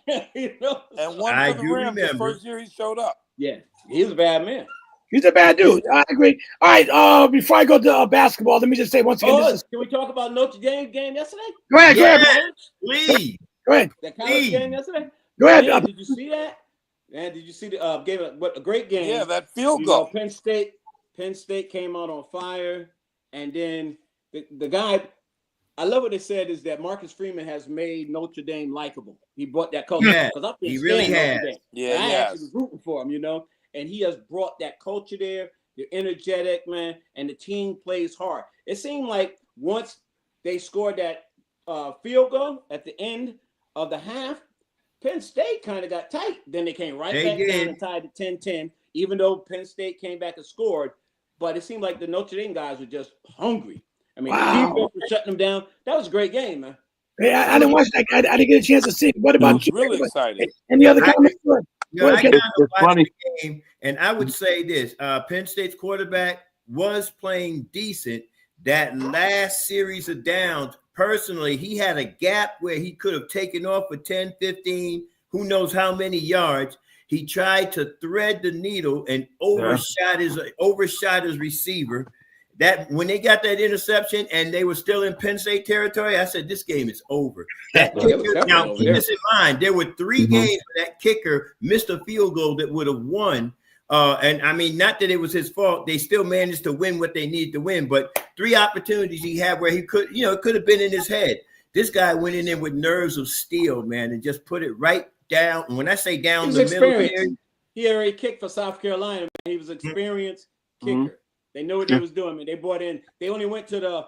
S8: And one for the Rams the first year he showed up.
S5: Yeah, he's a bad man.
S1: He's a bad dude. I agree. All right. Before I go to basketball, let me just say once again.
S5: Can we talk about Notre Dame game yesterday?
S1: Go ahead.
S7: Please.
S1: Go ahead.
S5: That college game yesterday.
S1: Go ahead.
S5: Man, did you see that? Man, did you see the game? What a great game!
S8: Yeah, that field goal.
S5: Penn State came out on fire, and then the guy. I love what they said is that Marcus Freeman has made Notre Dame likable. He brought that culture.
S7: Yeah, he really has.
S5: Yeah, I actually was rooting for him, and he has brought that culture there. They're energetic, man, and the team plays hard. It seemed like once they scored that field goal at the end of the half, Penn State kind of got tight. Then they came down and tied to 10-10, even though Penn State came back and scored. But it seemed like the Notre Dame guys were just hungry. I mean, the defense was shutting them down. That was a great game, man.
S1: Hey, I didn't watch that. I didn't get a chance to see it. What about you?
S8: Really exciting.
S1: Any other comments?
S7: I kind of watched the game, and I would say this: Penn State's quarterback was playing decent. That last series of downs, personally, he had a gap where he could have taken off for 10, 15, who knows how many yards. He tried to thread the needle and overshot his receiver. That when they got that interception and they were still in Penn State territory, I said, this game is over. That kicker, now, keep this in mind, there were 3 games where that kicker missed a field goal that would have won. And I mean, not that it was his fault. They still managed to win what they needed to win. But 3 opportunities he had where he could, it could have been in his head. This guy went in there with nerves of steel, man, and just put it right down. And when I say down the middle,
S5: he already kicked for South Carolina. Man. He was an experienced kicker. They knew what they was doing. Man. They brought in. They only went to the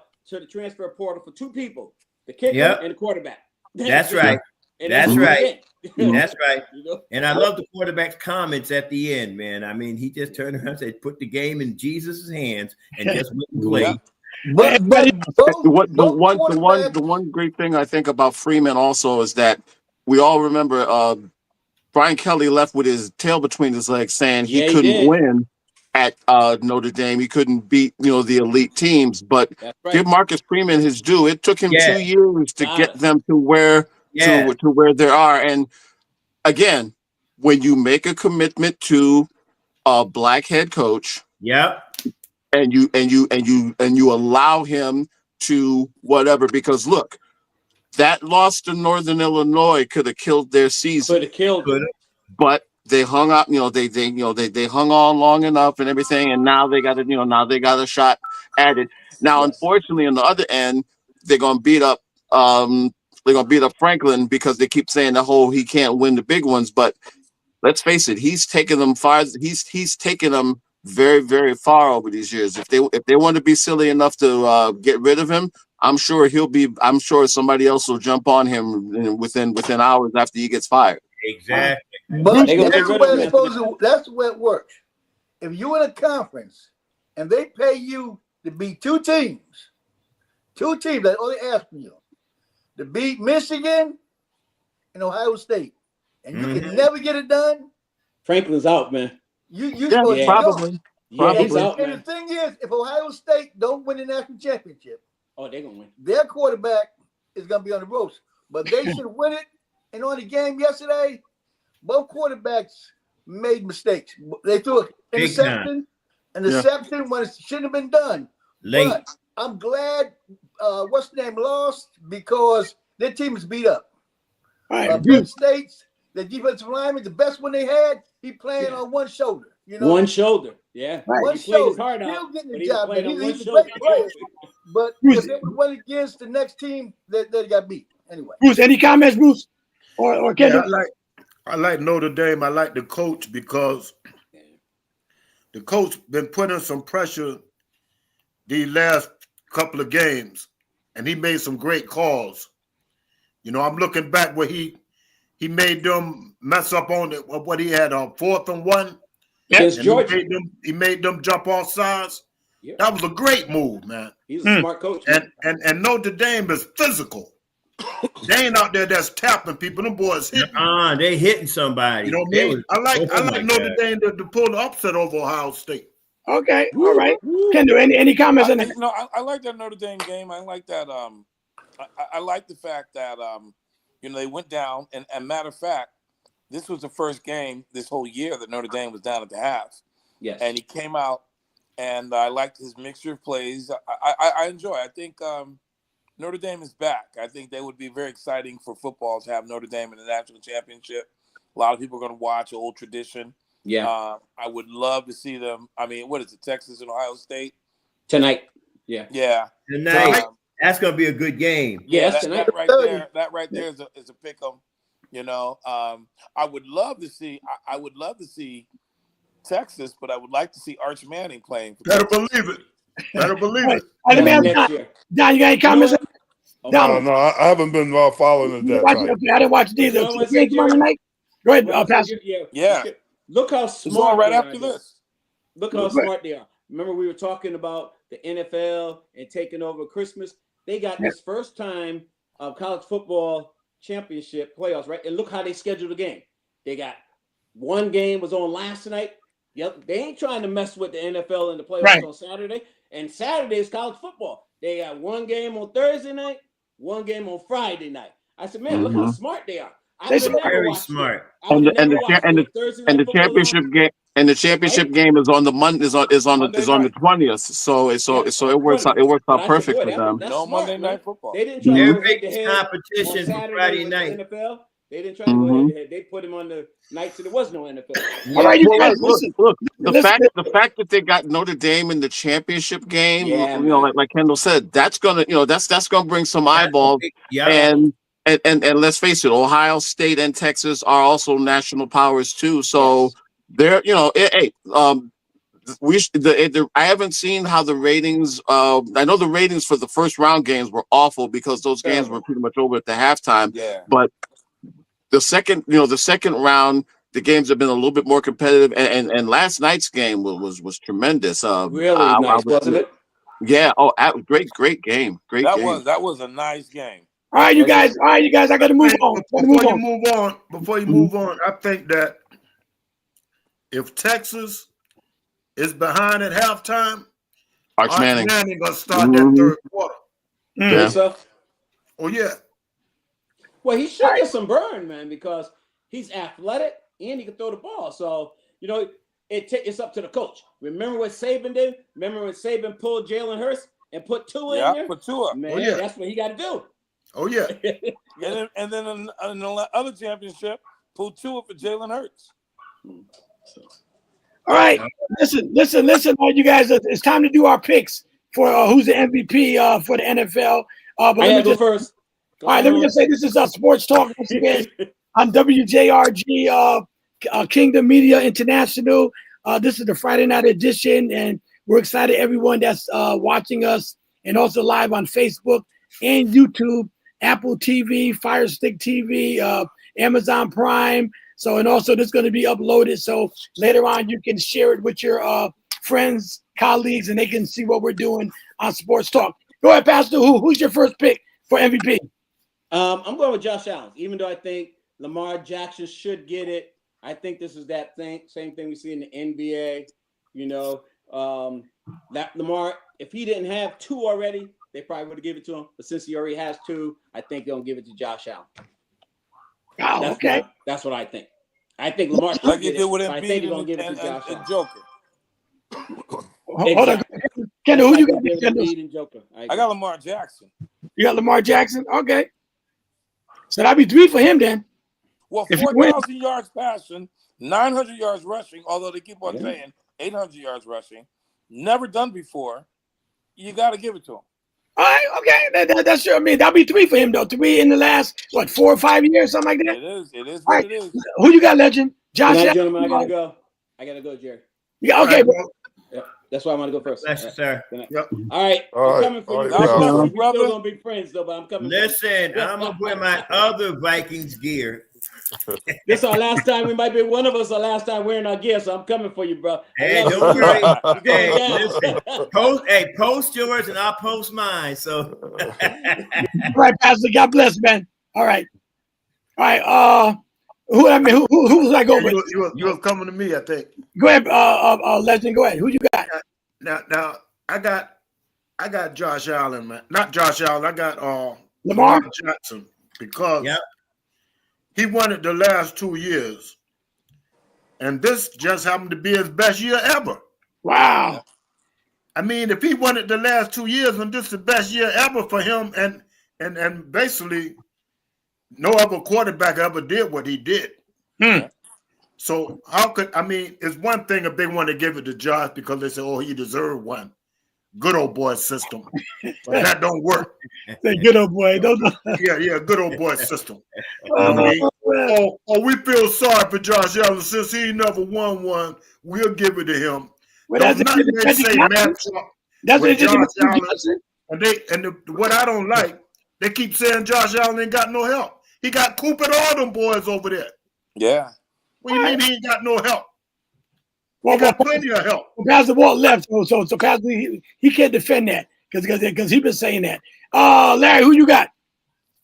S5: transfer portal for 2 people: the kicker and the quarterback.
S7: That's right. That's right. That's right. And I love the quarterback's comments at the end, man. I mean, he just turned around and said, "Put the game in Jesus' hands and just went and play."
S4: The one great thing I think about Freeman also is that we all remember Brian Kelly left with his tail between his legs, saying he couldn't win at Notre Dame. He couldn't beat the elite teams, but give Marcus Freeman his due. It took him 2 years to get them to where to where they are. And again, when you make a commitment to a black head coach, and you allow him to whatever, because look, that loss to Northern Illinois could have killed their season.
S5: Could have killed them.
S4: But they hung up, they hung on long enough and everything, and now they got a shot at it. Now, unfortunately, on the other end, they're gonna beat up Franklin because they keep saying he can't win the big ones. But let's face it, he's taken them far. He's taken them very, very far over these years. If they want to be silly enough to get rid of him, I'm sure somebody else will jump on him within hours after he gets fired.
S7: Exactly.
S3: But that's the way it works. If you're in a conference and they pay you to beat 2 teams, that only asking you to beat Michigan and Ohio State, and you can never get it done,
S5: Franklin's out, man.
S4: Probably.
S5: He's out,
S3: and the thing is, if Ohio State don't win the national championship,
S5: they're gonna win.
S3: Their quarterback is gonna be on the ropes, but they should win it. And on the game yesterday, both quarterbacks made mistakes. They threw an
S7: Big time.
S3: interception, when it shouldn't have been done.
S7: Late.
S3: But I'm glad what's the name lost because their team is beat up. Penn State's the defensive lineman, the best one they had, he playing on one shoulder. You know,
S5: one shoulder. Yeah,
S3: one
S5: he played his
S3: shoulder.
S5: heart out,
S3: Still getting
S5: but
S3: the
S5: he
S3: job.
S5: played on one
S3: He's a
S5: shoulder.
S3: great player. But if they would went against the next team, they got beat anyway.
S1: Bruce, any comments, Bruce? Or Kendall?
S6: Yeah, I like Notre Dame. I like the coach because the coach been putting some pressure these last couple of games, and he made some great calls. You know, I'm looking back where he made them mess up on what he had on 4th and 1.
S5: Against Georgia.
S6: He made them jump off sides.
S5: Yep.
S6: That was a great move, man.
S5: He's a smart coach.
S6: And Notre Dame is physical. They ain't out there that's tapping people. Them boys hitting.
S7: They hitting somebody.
S6: You know what I mean? I like Notre Dame to pull the upset over Ohio State.
S1: Okay, all right. Kendall, any comments on that?
S8: No, I like that Notre Dame game. I like that. I like the fact that they went down. And matter of fact, this was the first game this whole year that Notre Dame was down at the half.
S5: Yes.
S8: And he came out, and I liked his mixture of plays. I enjoy. I think Notre Dame is back. I think they would be very exciting for football to have Notre Dame in the national championship. A lot of people are going to watch old tradition.
S5: Yeah.
S8: I would love to see them. I mean, what is it, Texas and Ohio State?
S5: Tonight. Yeah.
S8: Yeah.
S7: Tonight. That's going to be a good game.
S5: Yeah,
S8: that right there is a pick 'em. You know, I would love to see Texas, but I would like to see Arch Manning playing.
S6: Better believe it. Better believe it.
S1: Don, you got any comments?
S2: No, I haven't been following it that tight.
S1: I didn't watch it either. Go ahead, Pastor.
S8: Yeah.
S5: Look how smart.
S8: Right after this.
S5: Look how smart they are. Remember, we were talking about the NFL and taking over Christmas. They got this first time of college football championship playoffs, right? And look how they scheduled the game. They got one game was on last night. Yep, they ain't trying to mess with the NFL and the playoffs on Saturday. And Saturday is college football. They got one game on Thursday night, one game on Friday night. I said, man, look how smart they are.
S7: They're very smart.
S4: And the championship game is on the Monday is on the 20th. So it works out perfect for them.
S8: No Monday Night Football.
S5: They didn't try to go head to head
S7: competition for Friday night.
S5: NFL. They didn't try to go head to head. They put him on the nights that there was no NFL.
S1: All right, you guys, listen.
S4: Look, the fact that they got Notre Dame in the championship game, like Kendall said, that's gonna bring some eyeballs. And let's face it, Ohio State and Texas are also national powers too. So they're I haven't seen how the ratings. I know the ratings for the first round games were awful because those games were pretty much over at the halftime.
S8: Yeah.
S4: But the second round, the games have been a little bit more competitive, and last night's game was tremendous.
S5: Really nice, wasn't it?
S4: Yeah. Oh, great game.
S8: That was a nice game.
S1: All right, you guys. I got to move on.
S6: Before you move on, I think that if Texas is behind at halftime,
S4: Arch Manning
S6: gonna start that third quarter.
S5: Yeah.
S6: Oh yeah.
S5: Well, he should get some burn, man, because he's athletic and he can throw the ball. So it's up to the coach. Remember what Saban did? Remember when Saban pulled Jalen Hurts and put Tua in there?
S8: Put Tua.
S5: Man, that's what he got to do.
S6: Oh yeah.
S8: and then in the other championship, pulled Tua for Jalen Hurts.
S1: All right, listen, all you guys. It's time to do our picks for who's the MVP for the NFL. But
S5: let me go first.
S1: Let me just say this is Sports Talk once again on WJRG Kingdom Media International. This is the Friday night edition, and we're excited everyone that's watching us, and also live on Facebook and YouTube, Apple TV, Fire Stick TV, Amazon Prime. So, and also this is going to be uploaded. So later on, you can share it with your friends, colleagues, and they can see what we're doing on Sports Talk. Go ahead, Pastor. Who's your first pick for MVP?
S5: I'm going with Josh Allen, even though I think Lamar Jackson should get it. I think this is that same thing we see in the NBA. That Lamar, if he didn't have two already, they probably would have given it to him. But since he already has two, I think they'll give it to Josh Allen.
S1: Oh, okay.
S5: That's what I think. I think Lamar should
S8: Like he
S5: get
S8: did
S5: it,
S8: with
S5: but I think
S8: Embiid
S5: they're gonna give it to Josh
S8: and
S5: Allen.
S8: Joker.
S1: Hold on,
S5: Exactly.
S1: Kendall. Who you got?
S5: Give
S1: Kendall?
S5: Embiid and Joker.
S8: I got Lamar Jackson.
S1: You got Lamar Jackson. Okay, so that'd be 3 for him then.
S8: Well,
S1: If you win.
S8: 4,000 yards passing, 900 yards rushing, although they keep on saying 800 yards rushing. Never done before. You got to give it to him.
S1: All right, okay, that's sure. I mean, that'll be 3 for him though. 3 in the last 4 or 5 years, something like that.
S8: It is. It is
S1: All
S8: what
S1: right.
S8: it is.
S1: Who you got, Legend? Josh.
S5: Good night, gentlemen. I gotta go, Jerry.
S1: Yeah, okay.
S5: Yep. That's why I'm gonna go first.
S7: Bless you, sir.
S6: Yep.
S5: All right.
S2: All
S5: I'm
S2: right.
S5: coming for
S2: All
S5: you.
S2: right,
S8: God bless
S2: Josh.
S8: you,
S5: We're still
S8: brother.
S5: gonna be friends though, but I'm coming.
S7: Listen, I'm gonna wear my other Vikings gear.
S5: This is our last time. We might be one of us our last time wearing our gear, so I'm coming for you, bro.
S7: Hey,
S5: I love
S7: don't
S5: you.
S7: worry.
S5: You're
S7: Hey,
S5: going down.
S7: listen, post yours and I'll post mine. So,
S1: All right, Pastor. God bless, man. All right. Who was I go with?
S6: You was coming to me, I think.
S1: Go ahead, Legend. Go ahead. Who you got?
S6: Now I got Josh Allen, man. Not Josh Allen. I got
S1: Lamar
S6: Jackson because
S7: yep.
S6: he won it the last 2 years, and this just happened to be his best year ever.
S1: Wow.
S6: I mean, if he won it the last 2 years, and this is the best year ever for him, and basically no other quarterback ever did what he did. So how could it's one thing if they want to give it to Josh because they say, oh, he deserved one. Good old boy system. But that don't work.
S1: Say good old boy.
S6: Yeah, good old boy system. We feel sorry for Josh Allen since he never won one. We'll give it to him.
S1: Well,
S6: Don't nothing they say match up with Josh Allen. What I don't like, they keep saying Josh Allen ain't got no help. He got Cooper and all them boys over there.
S8: Yeah.
S6: What do you mean he ain't got no help?
S1: Well,
S6: He got plenty of help.
S1: Pastor Walt left, so Pastor he can't defend that because he's been saying that. Larry, who you got?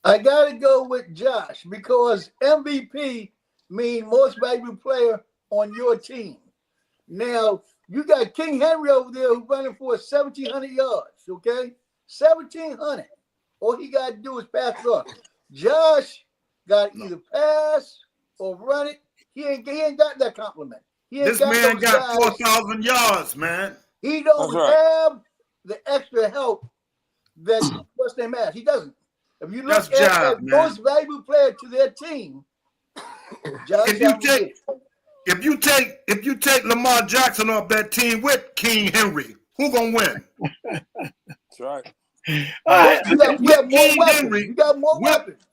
S3: I gotta go with Josh because MVP means most valuable player on your team. Now you got King Henry over there who's running for 1,700 yards. Okay, 1,700. All he got to do is pass it off. Josh got either pass or run it. He ain't got that compliment.
S6: This man got 4,000 yards, man.
S3: He don't have the extra help that what's their match. He doesn't. If you look at most valuable player to their team, Josh
S6: if you take Lamar Jackson off that team with King Henry, who gonna win?
S8: That's right.
S3: You got more weapons. You got more weapons.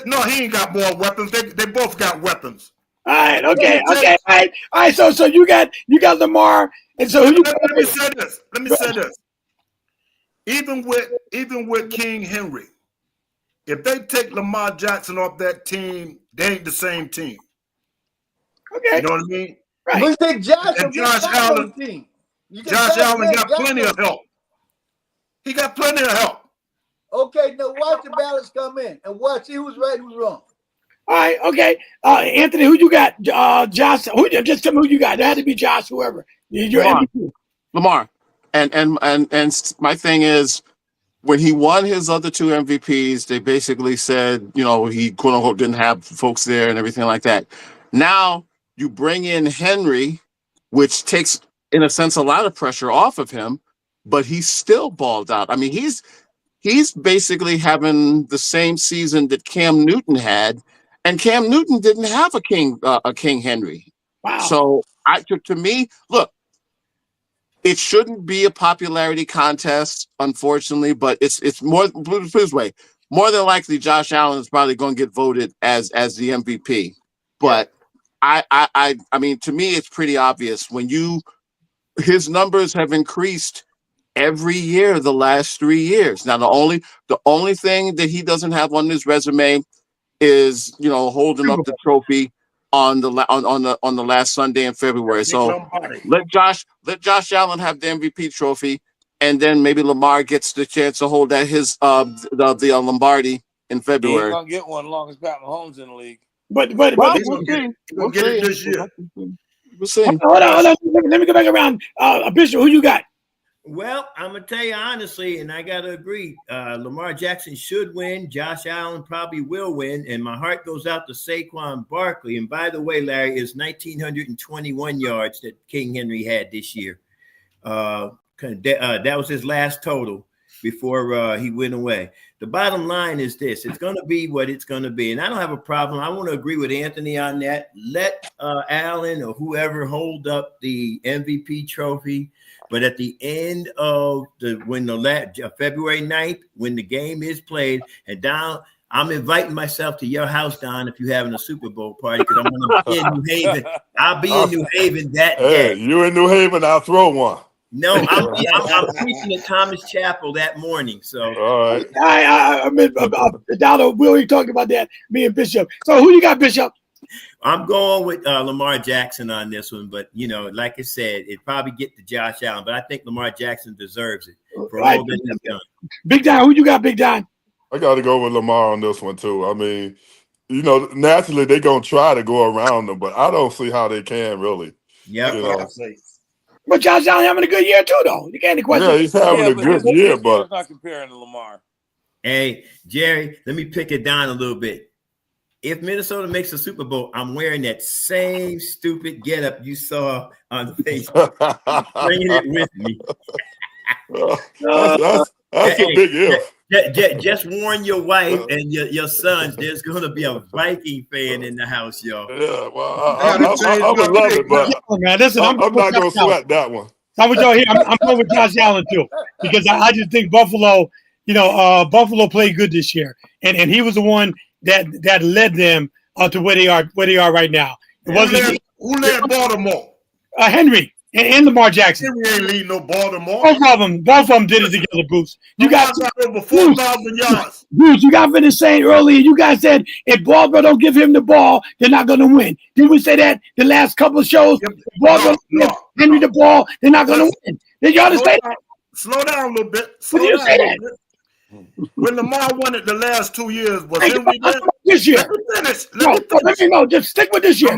S6: No, he ain't got more weapons. They both got weapons.
S1: All right, okay, all right. So you got Lamar, and so who you?
S6: Let me say this. Even with King Henry, if they take Lamar Jackson off that team, they ain't the same team.
S1: Okay,
S6: you know what I mean?
S1: Right.
S3: We take Josh
S6: Allen.
S3: Team.
S6: Josh Allen got plenty of help. He got plenty of help.
S3: Okay, now watch the balance come in and watch who's right, who's wrong.
S1: All right, okay. Anthony, who you got? Josh. Just tell me who you got. It had to be Josh, whoever.
S4: Lamar. And my thing is, when he won his other 2 MVPs, they basically said, he quote unquote didn't have folks there and everything like that. Now you bring in Henry, which takes, in a sense, a lot of pressure off of him, but he's still balled out. I mean, he's basically having the same season that Cam Newton had. And Cam Newton didn't have a King Henry.
S1: Wow.
S4: So to me, look, it shouldn't be a popularity contest, unfortunately, but it's more this way. More than likely, Josh Allen is probably going to get voted as the MVP. But I mean, to me, it's pretty obvious when his numbers have increased every year the last 3 years. Now, the only thing that he doesn't have on his resume is holding up the trophy on the last Sunday in February. So let Josh Allen have the MVP trophy, and then maybe Lamar gets the chance to hold that his the Lombardi in February.
S8: He ain't gonna get one as long as Pat Mahomes in the league.
S1: But
S6: we'll get it this year.
S4: We'll see.
S1: Hold on. Let me go back around. Bishop, who you got?
S7: Well, I'm gonna tell you honestly, and I gotta agree. Lamar Jackson should win. Josh Allen probably will win, and my heart goes out to Saquon Barkley. And by the way, Larry, is 1,921 yards that King Henry had this year. That was his last total before he went away. The bottom line is this: it's going to be what it's going to be, and I don't have a problem. I want to agree with Anthony on that. Let Allen or whoever hold up the MVP trophy. But at the end of February 9th, when the game is played, and Don, I'm inviting myself to your house, Don, if you're having a Super Bowl party, because I'm going to be in New Haven. I'll be in New Haven that day.
S2: You in New Haven? I'll throw one.
S7: No, I'm preaching at Thomas Chapel that morning. So,
S2: all right.
S1: I mean, Donald, we already talked about that. Me and Bishop. So, who you got, Bishop?
S7: I'm going with Lamar Jackson on this one, but like I said, it probably get to Josh Allen, but I think Lamar Jackson deserves it for all that he's done.
S1: Big Don, who you got, Big Don?
S2: I got to go with Lamar on this one too. I mean, naturally they're gonna try to go around them, but I don't see how they can really.
S7: Yeah.
S1: But Josh Allen having a good year too, though. You can't question.
S2: Yeah, he's having a good year, but
S8: not comparing to Lamar.
S7: Hey, Jerry, let me pick it down a little bit. If Minnesota makes a Super Bowl, I'm wearing that same stupid getup you saw on Facebook. Bringing it with me.
S2: That's a big if.
S7: Just warn your wife and your sons. There's going to be a Viking fan in the house, y'all.
S2: Yeah, well, I would love it, but
S1: man, listen,
S2: I'm not going to sweat that one.
S1: How would y'all hear? I'm going with Josh Allen too, because I just think Buffalo. Buffalo played good this year, and he was the one that led them to where they are right now. It wasn't
S6: who led Baltimore?
S1: Henry and Lamar Jackson.
S6: Henry ain't leading no Baltimore.
S1: Both of them did it together, Bruce. You got
S6: over 4,000 yards.
S1: Bruce, you got finished saying earlier. You guys said if Baltimore don't give him the ball, they're not going to win. Didn't we say that the last couple of shows? If Baltimore give Henry the ball, they're not going to win. Did you understand that?
S6: Slow down a little bit.
S1: When you say that?
S6: When Lamar won it the last 2 years, was Henry there?
S1: This year. Let me know. Just stick with this year.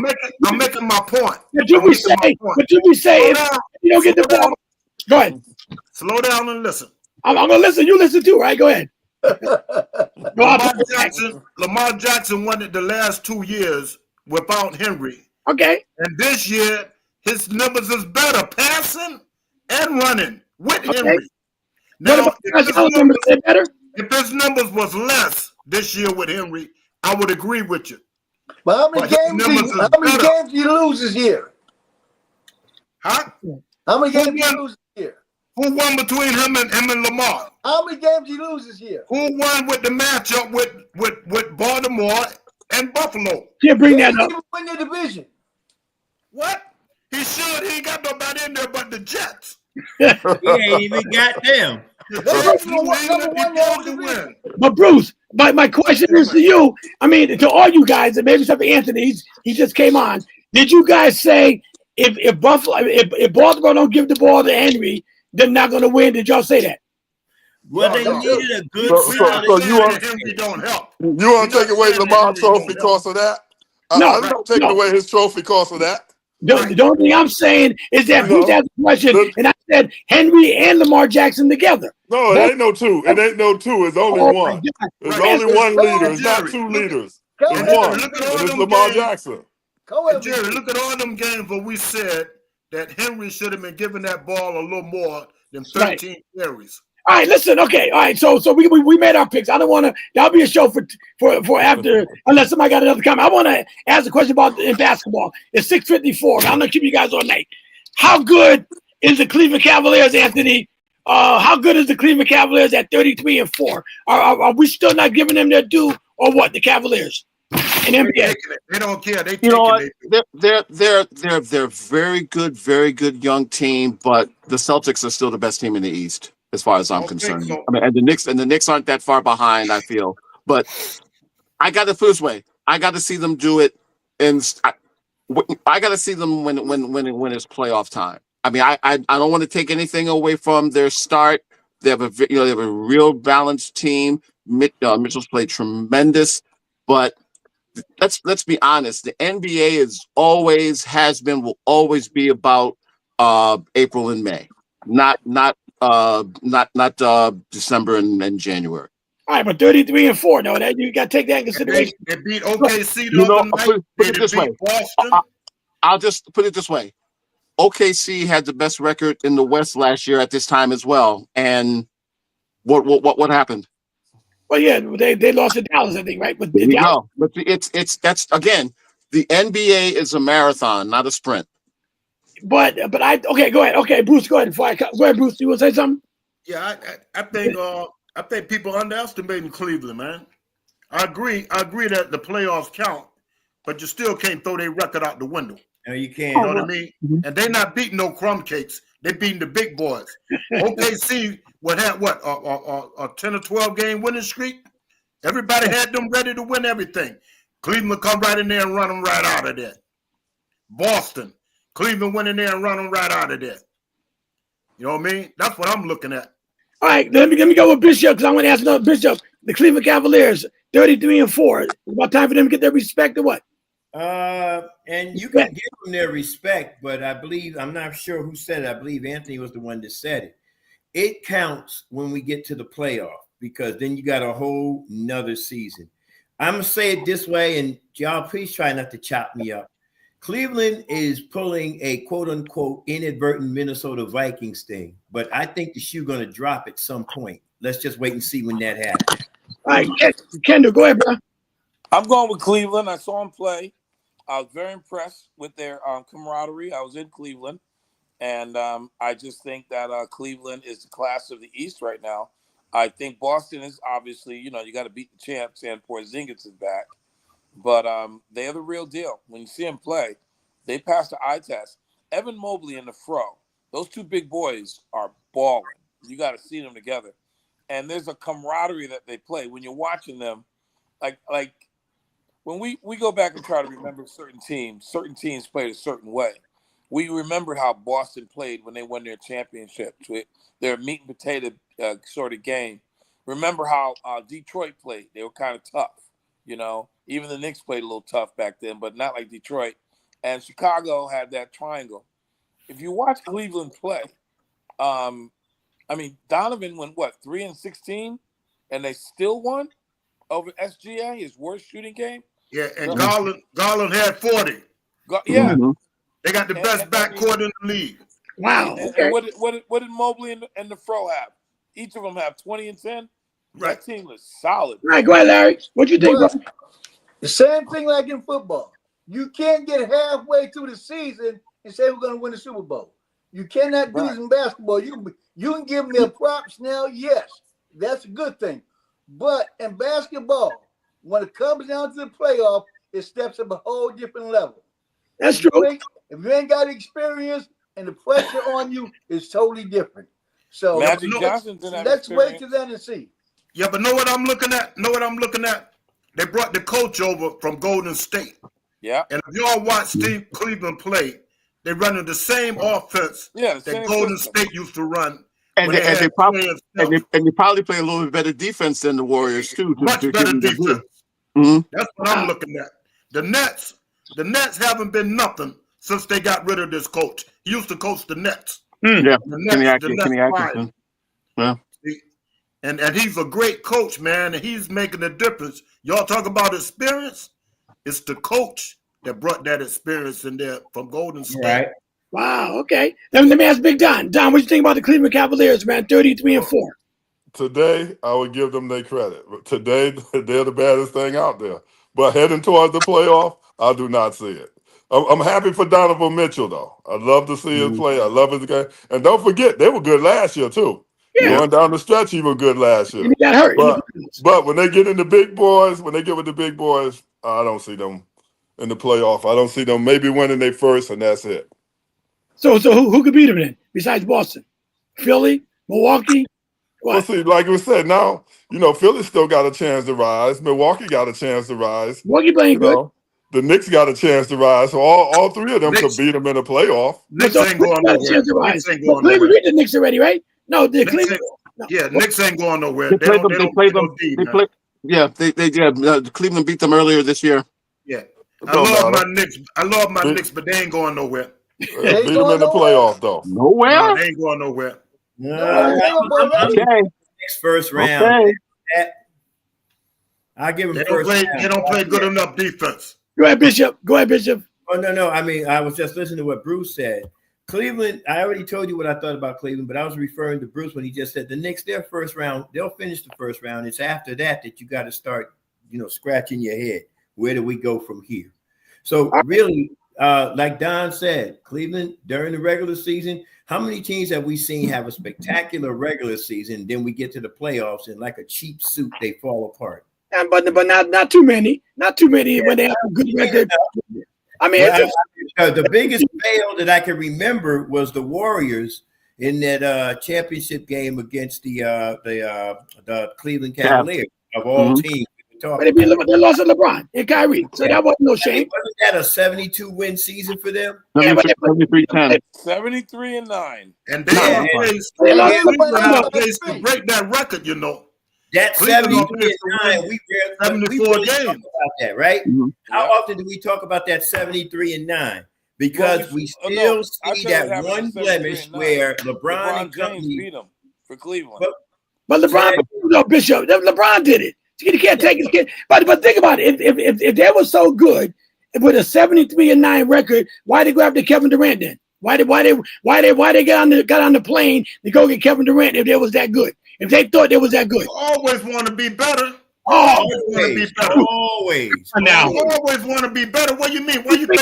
S6: I'm making my point.
S1: But did we say if you don't get the ball? Go ahead.
S6: Slow down and listen.
S1: I'm going to listen. You listen too, right? Go ahead.
S6: Lamar Jackson won it the last 2 years without Henry.
S1: Okay.
S6: And this year, his numbers is better passing and running with Henry. Now, if his numbers was less this year with Henry, I would agree with you.
S3: But how many games do you lose this year?
S6: Huh?
S3: How many games do you lose this year?
S6: Who won between him and Lamar?
S3: How many games do you lose this year?
S6: Who won with the matchup with Baltimore and Buffalo?
S1: Can't bring that up.
S3: Win your division.
S6: What? He should. He ain't got nobody in there but the Jets.
S7: He ain't even got them.
S1: But Bruce, my question is to you. I mean, to all you guys, and maybe except for Anthony, he just came on. Did you guys say if Baltimore don't give the ball to Henry, they're not going to win? Did y'all say that?
S7: Well, they needed a good.
S2: So you want Henry don't help? You want to take away Lamar's trophy because of that?
S1: No,
S2: I'm not taking away his trophy because of that.
S1: The only thing I'm saying is that Bruce asked a question, and I said Henry and Lamar Jackson together.
S2: No, it ain't no two. It ain't no two. It's only one. There's only one leader. It's not two leaders. It's one. And it's Lamar Jackson.
S6: Jerry, look at all them games where we said that Henry should have been given that ball a little more than 13 carries.
S1: All right, listen. Okay, all right. So we made our picks. I don't want to. That'll be a show for after, unless somebody got another comment. I want to ask a question about in basketball. It's 6:54. I'm gonna keep you guys all night. How good is the Cleveland Cavaliers, Anthony? How good is the Cleveland Cavaliers at 33-4? Are we still not giving them their due, or what? The Cavaliers in NBA.
S6: They don't care. They
S4: They're very good young team, but the Celtics are still the best team in the East, as far as I'm concerned.
S6: So.
S4: I mean, and the Knicks aren't that far behind, I feel. But I got to put it this way: I got to see them do it, and I got to see them when it's playoff time. I mean, I don't want to take anything away from their start. They have a real balanced team. Mitchell's played tremendous, but let's be honest. The NBA has been, will always be about April and May, not December and January.
S1: All right, but 33-4, though. That you got to take that in consideration.
S6: They beat OKC
S4: You
S6: the
S4: know,
S6: other night.
S4: put
S6: Did
S4: it
S6: it
S4: this way.
S6: beat Boston?
S4: I'll just put it this way. OKC had the best record in the West last year at this time as well. And what happened?
S1: Well, yeah, they lost to Dallas, I think, right? But
S4: There you
S1: Dallas,
S4: go. But that's again, the NBA is a marathon, not a sprint.
S1: but okay, go ahead. Okay, Bruce, go ahead. Go ahead, Bruce. You want to say something?
S6: Yeah, I think people underestimating Cleveland, man. I agree that the playoffs count, but you still can't throw their record out the window.
S7: No, you can't.
S6: You know what I mean? Mm-hmm. And they're not beating no crumb cakes. They're beating the big boys. OKC had a 10 or 12 game winning streak. Everybody had them ready to win everything. Cleveland come right in there and run them right out of there. Boston, Cleveland went in there and run them right out of there. You know what I mean? That's what I'm looking at.
S1: All right, let me go with Bishop because I'm going to ask another Bishop. The Cleveland Cavaliers, 33-4. It's about time for them to get their respect or what?
S7: And you can give them their respect, but I'm not sure who said it. I believe Anthony was the one that said it. It counts when we get to the playoff because then you got a whole nother season. I'm going to say it this way, and y'all, please try not to chop me up. Cleveland is pulling a quote-unquote inadvertent Minnesota Vikings thing, but I think the shoe going to drop at some point. Let's just wait and see when that happens.
S1: All right, Kendall, go ahead, bro.
S8: I'm going with Cleveland. I saw him play. I was very impressed with their camaraderie. I was in Cleveland, and I just think that Cleveland is the class of the East right now. I think Boston is obviously, you got to beat the champs, and Porzingis is back. But they're the real deal. When you see them play, they pass the eye test. Evan Mobley and the Fro, those two big boys are balling. You got to see them together. And there's a camaraderie that they play. When you're watching them, like when we go back and try to remember certain teams played a certain way. We remembered how Boston played when they won their championship. Their meat and potato sort of game. Remember how Detroit played. They were kind of tough, Even the Knicks played a little tough back then, but not like Detroit. And Chicago had that triangle. If you watch Cleveland play, Donovan went, 3-16? And they still won over SGA, his worst shooting game?
S6: Yeah, and Garland had 40.
S8: Yeah.
S6: Mm-hmm. They got the best backcourt in the league.
S1: Wow.
S8: And what did Mobley and the Fro have? Each of them have 20 and 10?
S6: Right.
S8: That team was solid.
S1: All right, go ahead, Larry. What you think, bro?
S3: The same thing like in football. You can't get halfway through the season and say we're going to win the Super Bowl. You cannot do this in basketball. You can give me a props now, yes. That's a good thing. But in basketball, when it comes down to the playoff, it steps up a whole different level.
S1: That's true.
S3: If you ain't got experience and the pressure on you is totally different. So
S8: Magic Johnson didn't have
S3: let's
S8: experience.
S3: wait till then and see.
S6: Yeah, but know what I'm looking at? They brought the coach over from Golden State.
S8: Yeah.
S6: And if y'all watch Steve Cleveland play, they're running the same offense that Golden State used to run.
S4: And they probably play a little bit better defense than the Warriors too.
S6: Much better defense.
S4: Mm-hmm.
S6: That's what I'm looking at. The Nets haven't been nothing since they got rid of this coach. He used to coach the Nets.
S4: Yeah,
S6: Kenny
S4: Atkinson. Yeah.
S6: And he's a great coach, man, and he's making a difference. Y'all talk about experience. It's the coach that brought that experience in there from Golden State.
S7: Right.
S1: Wow, okay. Let me ask Big Don. Don, what you think about the Cleveland Cavaliers, man? 33-4.
S2: Today, I would give them their credit. Today, they're the baddest thing out there. But heading towards the playoff, I do not see it. I'm happy for Donovan Mitchell, though. I love to see him play. I love his game. And don't forget, they were good last year, too. Yeah. Going down the stretch, he was good last year.
S1: He got hurt.
S2: But when they get in the big boys, I don't see them in the playoff. I don't see them maybe winning their first, and that's it.
S1: So who could beat them then, besides Boston? Philly? Milwaukee? What?
S2: Well, see, like we said, now, Philly still got a chance to rise. Milwaukee got a chance to rise.
S1: Milwaukee playing good.
S2: The Knicks got a chance to rise. So all three of them could beat them in the playoff.
S6: Knicks ain't going nowhere.
S1: Cleveland beat the Knicks already, right? No, the Cleveland.
S6: Yeah, Knicks ain't going nowhere.
S4: Cleveland beat them earlier this year.
S6: Yeah. I love my Knicks, but they ain't going nowhere.
S2: Beat them in the playoff, though.
S4: Nowhere?
S6: No, they ain't going nowhere.
S7: Okay. Next first round.
S4: Okay.
S7: I'll give him
S6: They
S7: first round.
S6: They don't play good enough defense.
S1: Go ahead, Bishop. Go ahead, Bishop.
S7: Oh, no. I mean, I was just listening to what Bruce said. Cleveland, I already told you what I thought about Cleveland, but I was referring to Bruce when he just said the Knicks, their first round, they'll finish the first round. It's after that you got to start, scratching your head. Where do we go from here? So really, like Don said, Cleveland during the regular season, how many teams have we seen have a spectacular regular season? Then we get to the playoffs and like a cheap suit, they fall apart.
S1: But not too many. Not too many when they have a good record. I mean,
S7: the biggest fail that I can remember was the Warriors in that championship game against the Cleveland Cavaliers of all teams.
S1: But they lost to LeBron and Kyrie, so that wasn't no shame.
S7: Wasn't that a 72-win season for them?
S4: 73-10.
S8: 73-9.
S6: And they lost to break that record,
S7: That 73-9, we
S6: 74 games
S7: about that, right?
S4: Mm-hmm.
S7: How often do we talk about that 73-9? Because we still see that one blemish where LeBron and
S8: James beat them for Cleveland.
S1: But LeBron, Bishop, LeBron did it. You can't take it. But think about it. If they were so good with a 73-9 record, why they go after Kevin Durant then? Why they got on the plane to go get Kevin Durant if they was that good? If they thought they was that good,
S6: always want to be better.
S7: Always
S6: want to be better. Always want to be better. What do you mean? What you think?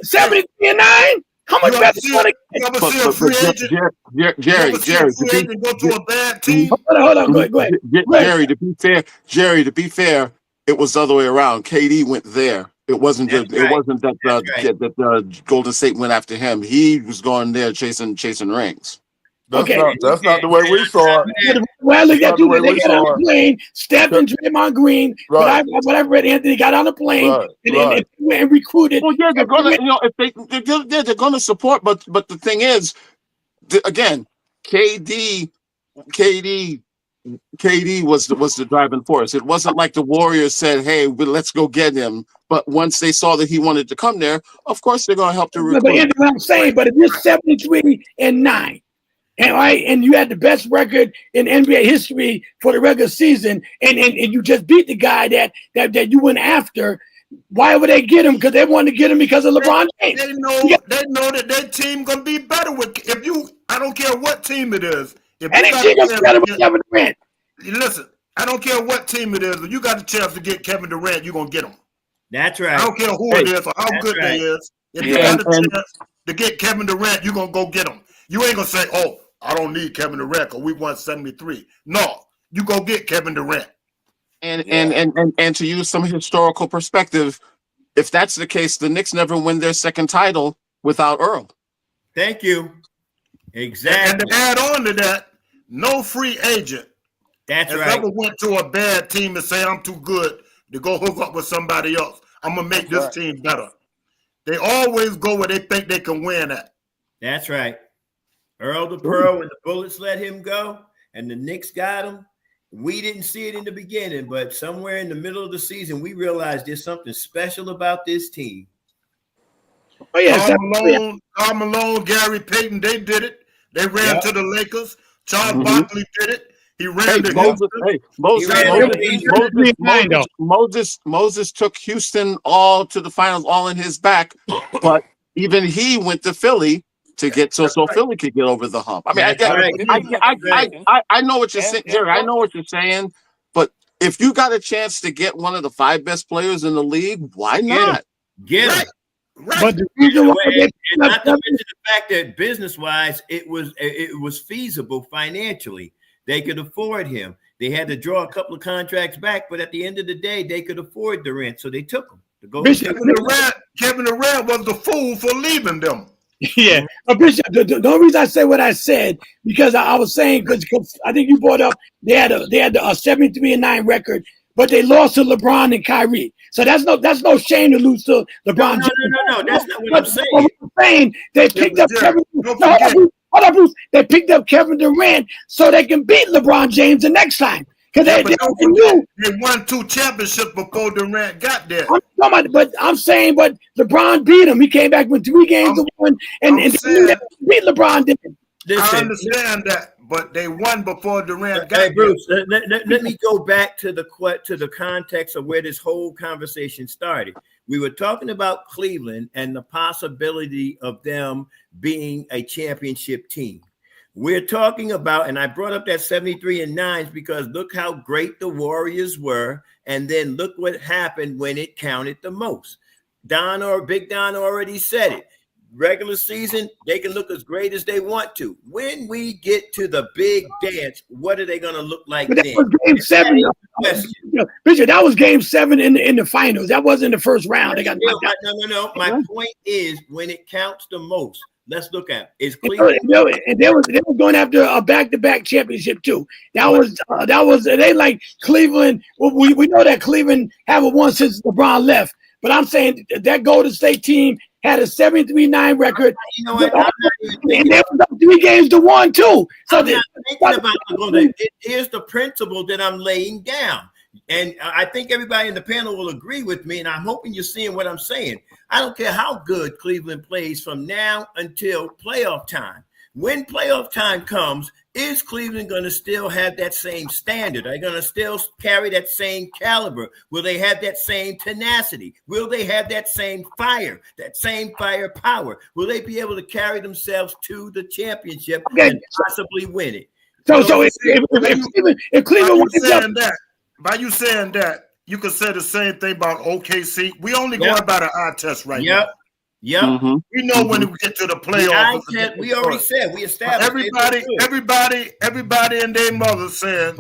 S1: 73-9? How much better you want to get?
S4: Jerry,
S6: go to a bad team.
S1: Hold on. Go ahead.
S4: Jerry, to be fair, it was the other way around. KD went there. It wasn't that Golden State went after him. He was going there chasing rings.
S2: That's not the way we saw it.
S1: Well, look at you. They got on the plane. Steph and Draymond Green. Right. But I read Anthony got on the plane and they went and recruited.
S4: Well, yeah, they're gonna, if they're gonna support. But the thing is, again, KD was the driving force. It wasn't like the Warriors said, "Hey, let's go get him." But once they saw that he wanted to come there, of course they're gonna help to recruit.
S1: But what I'm saying, but if you're 73-9. And you had the best record in NBA history for the regular season, and you just beat the guy that you went after. Why would they get him? Because they wanted to get him because of LeBron James.
S6: They know that their team gonna be better with I don't care what team it is. If listen, I don't care what team it is. If you got a chance to get Kevin Durant, you're gonna get him.
S7: That's right.
S6: I don't care who it is or how good they is. If you got a chance to get Kevin Durant, you're gonna go get him. You ain't gonna say, "Oh, I don't need Kevin Durant because we won 73." No, you go get Kevin Durant.
S4: And to use some historical perspective, if that's the case, the Knicks never win their second title without Earl.
S7: Thank you. Exactly.
S6: And to add on to that, no free agent has ever went to a bad team and say, "I'm too good to go hook up with somebody else. I'm gonna make this team better." They always go where they think they can win at.
S7: That's right. Earl the Pearl, when the Bullets let him go and the Knicks got him, we didn't see it in the beginning, but somewhere in the middle of the season, we realized there's something special about this team.
S1: Oh, yeah.
S6: Karl Malone, Gary Payton, they did it. They ran to the Lakers. Charles Barkley did it. He ran to
S4: Moses took Houston all to the finals, all in his back, but even he went to Philly to get so Philly could get over the hump. I mean, I know what you're saying, Jerry. I know what you're saying, but if you got a chance to get one of the 5 best players in the league, why not?
S7: Get it.
S6: Right.
S1: But the reason why
S7: and not to mention the fact that business-wise, it was feasible financially. They could afford him. They had to draw a couple of contracts back, but at the end of the day, they could afford Durant, so they took him.
S6: Kevin Durant was the fool for leaving them.
S1: Yeah, but Bishop, the only reason I say what I said because I was saying because I think you brought up they had a 73-9 record, but they lost to LeBron and Kyrie. So that's no shame to lose to LeBron.
S7: No, that's not what I'm saying.
S1: What I'm saying they picked up Kevin. Hold on, Bruce. They picked up Kevin Durant so they can beat LeBron James the next time. Because
S6: they won 2 championships before Durant got there.
S1: But LeBron beat him. He came back with 3 games to 1, and beat LeBron.
S7: Listen,
S6: I understand that, but they won before Durant got
S7: hey, Bruce, let me go back to the context of where this whole conversation started. We were talking about Cleveland and the possibility of them being a championship team. We're talking about, and I brought up that 73 and 9s because look how great the Warriors were, and then look what happened when it counted the most. Big Don already said it. Regular season, they can look as great as they want to. When we get to the big dance, what are they going to look like
S1: But that
S7: then?
S1: was game 7. Bishop, that was game 7 in the finals. That wasn't the first round. They got knocked out.
S7: No. My point is, when it counts the most, let's look at it. Is
S1: And
S7: Cleveland?
S1: they was going after a back-to-back championship too. That was they like Cleveland. Well, we know that Cleveland haven't won since LeBron left. But I'm saying that Golden State team had a 73-9 record.
S7: You know what?
S1: And they was up 3 games to 1 too. So
S7: I'm not thinking about the Golden State. Here's the principle that I'm laying down. And I think everybody in the panel will agree with me, and I'm hoping you're seeing what I'm saying. I don't care how good Cleveland plays from now until playoff time. When playoff time comes, is Cleveland going to still have that same standard? Are they going to still carry that same caliber? Will they have that same tenacity? Will they have that same firepower? Will they be able to carry themselves to the championship and possibly win it?
S1: So if Cleveland
S6: by you saying that, you could say the same thing about OKC. We only going by the eye test right now.
S7: Yep.
S6: Mm-hmm. We know when we get to the playoffs.
S7: We already said we established.
S6: Everybody and their mother saying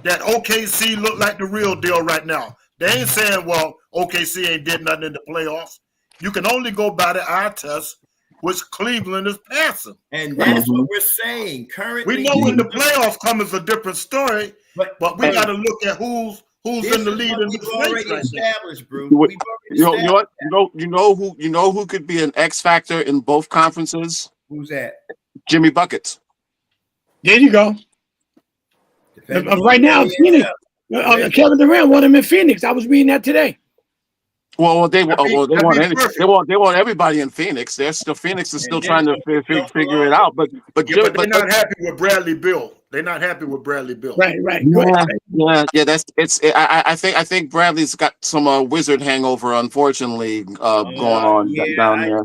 S6: that OKC look like the real deal right now. They ain't saying, well, OKC ain't did nothing in the playoffs. You can only go by the eye test, which Cleveland is passing.
S7: And that's what we're saying. Currently,
S6: we know when the playoffs come is a different story, but we got to look at who's in the lead in the
S7: already established, Bruce.
S4: You know who could be an X factor in both conferences?
S7: Who's that?
S4: Jimmy Buckets.
S1: There you go. Right now, Phoenix. Kevin Durant won him in Phoenix. I was reading that today.
S4: Well, they want everybody in Phoenix. Phoenix is still trying to figure it out. But
S6: they're not happy with Bradley Beal. They're not happy with Bradley Beal.
S1: Right.
S4: Yeah. I think Bradley's got some wizard hangover, unfortunately, going on down there.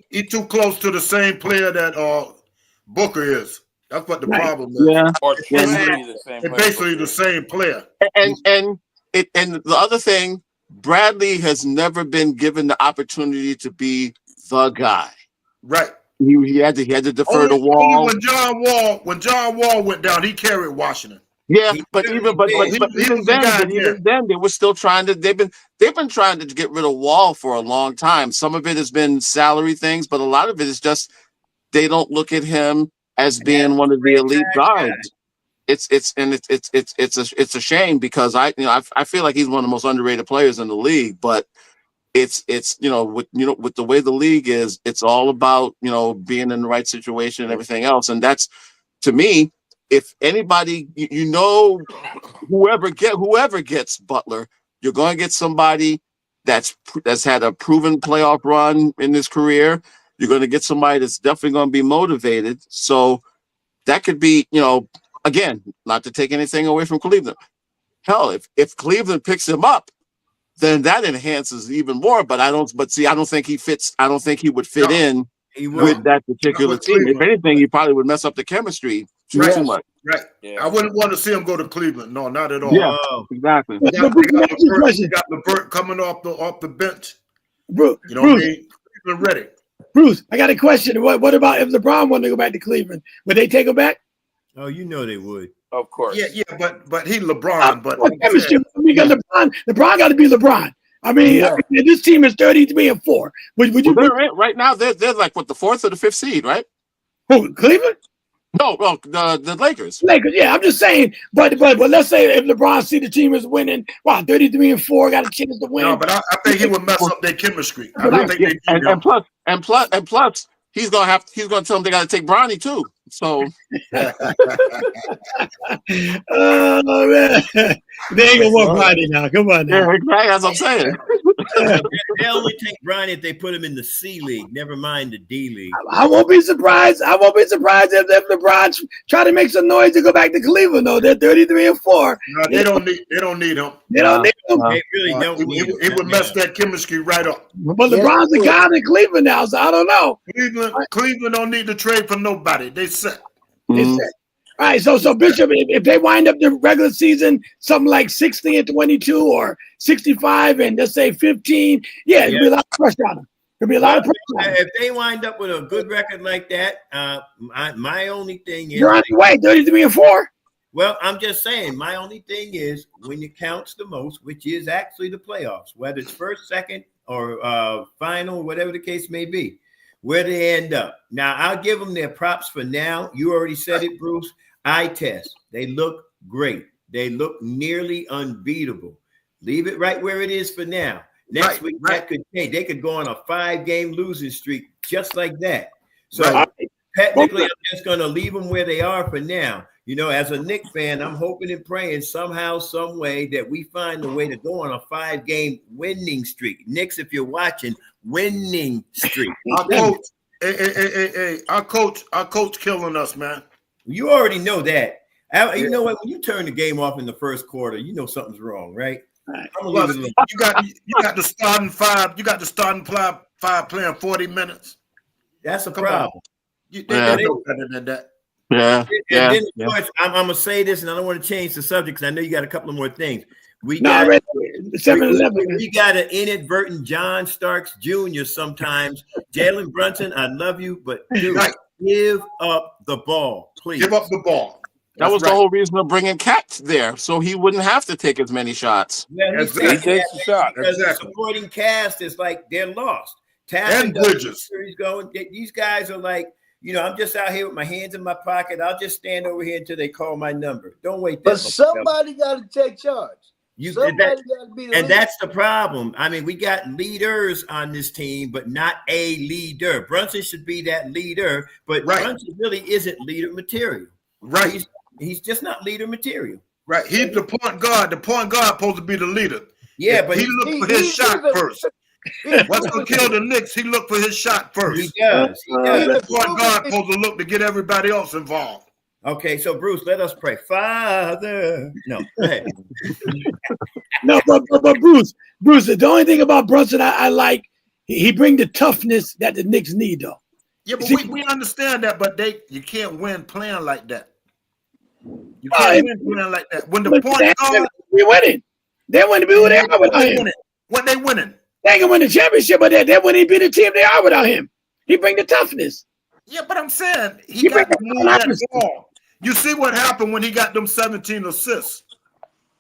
S6: He too close to the same player that Booker is. That's what the problem is.
S4: Yeah,
S6: basically the same player.
S4: And the other thing, Bradley has never been given the opportunity to be the guy.
S6: Right.
S4: He had to defer to Wall.
S6: When John Wall went down, he carried Washington.
S4: Yeah, but even then, they were still trying to. They've been trying to get rid of Wall for a long time. Some of it has been salary things, but a lot of it is just they don't look at him as being one of the elite guards. It's a shame because I feel like he's one of the most underrated players in the league, but it's with the way the league is, it's all about being in the right situation and everything else, and that's, to me, if anybody whoever gets Butler, you're going to get somebody that's had a proven playoff run in his career. You're going to get somebody that's definitely going to be motivated. So that could be, again, not to take anything away from Cleveland. Hell, if Cleveland picks him up, then that enhances even more. But I don't think he fits. I don't think he would fit in with that particular team. If anything, he probably would mess up the chemistry too much.
S6: Right. Yeah. I wouldn't want to see him go to Cleveland. No, not at all.
S4: Yeah, exactly.
S6: They got LeVert coming off the bench.
S1: Bruce,
S6: Cleveland ready.
S1: Bruce, I got a question. What about if LeBron wanted to go back to Cleveland? Would they take him back?
S7: Oh, they would.
S8: Of course.
S6: Yeah, but he LeBron. But
S1: because LeBron got to be LeBron. I mean, this team is 33-4. Would you?
S4: Right now, they're like what, the 4th or the 5th seed, right?
S1: Who, Cleveland?
S4: No, well, the Lakers.
S1: Lakers, yeah. I'm just saying, but let's say if LeBron see the team is winning, 33-4, got a chance to win.
S6: No, but I think he would mess up their chemistry. I don't think they
S4: and plus, he's gonna tell them they got to take Bronny too. So,
S1: oh man, they ain't gonna want Bronny now. Come on now.
S4: Yeah, exactly. That's what I'm saying.
S7: They only take Bronny if they put him in the C League. Never mind the D League.
S1: I won't be surprised. I won't be surprised if LeBron try to make some noise to go back to Cleveland. Though they're 33-4.
S6: No, they don't need him.
S1: They don't need him.
S7: They really don't need him.
S6: It would mess that chemistry right up.
S1: But LeBron's the guy in Cleveland now, so I don't know.
S6: Cleveland don't need to trade for nobody. They set.
S1: They set. All right, so Bishop, if they wind up the regular season something like 60-22 or 65 and let's say 15, it'll be a lot of pressure on them. There'll be a lot of pressure on them.
S7: If they wind up with a good record like that, my only thing is
S1: you're on your way, 33-4.
S7: Well, I'm just saying, my only thing is when it counts the most, which is actually the playoffs, whether it's first, second, or final, whatever the case may be, where they end up. Now, I'll give them their props for now. You already said it, Bruce. Eye test. They look great. They look nearly unbeatable. Leave it right where it is for now. Next week, that could change. They could go on a 5-game losing streak just like that. So technically, I'm just going to leave them where they are for now. You know, as a Knicks fan, I'm hoping and praying somehow, some way that we find a way to go on a 5-game winning streak. Knicks, if you're watching, winning streak.
S6: Our coach killing us, man.
S7: You already know that. You know what? When you turn the game off in the first quarter, you know something's wrong, right?
S6: Plus, you got the starting five. You got the starting five playing 40 minutes.
S7: That's a problem.
S6: They know better than that.
S7: And then, of course, I'm going to say this, and I don't want to change the subject because I know you got a couple of more things. We got an inadvertent John Starks Jr. sometimes. Jalen Brunson, I love you, but dude, give up the ball, please.
S6: Give up the ball.
S4: That was the whole reason of bringing Cat there, so he wouldn't have to take as many shots.
S7: Yeah,
S8: he takes a shot.
S7: Because the supporting cast is like they're lost.
S6: And Bridges.
S7: He's going. These guys are like, you know, I'm just out here with my hands in my pocket. I'll just stand over here until they call my number. Don't wait.
S3: But somebody got to take charge.
S7: And that's the problem. I mean, we got leaders on this team, but not a leader. Brunson should be that leader, but Brunson really isn't leader material.
S6: Right.
S7: He's just not leader material.
S6: Right. He's the point guard. The point guard supposed to be the leader.
S7: Yeah, but
S6: he looked for his shot first. What's going to kill the Knicks? He looked for his shot first.
S7: He does.
S6: The point guard supposed to look to get everybody else involved.
S7: Okay, so Bruce, let us pray. Father. No, go ahead.
S1: No, but Bruce, the only thing about Brunson I like, he brings the toughness that the Knicks need, though.
S6: Yeah, but we understand that, but you can't win playing like that. You can't win playing like that. When the point guard,
S1: we winning. They want to be who they are without him.
S6: What they winning?
S1: They can win the championship, but they wouldn't be the team they are without him. He bring the toughness.
S6: Yeah, but I'm saying he got to move that ball. You see what happened when he got them 17 assists?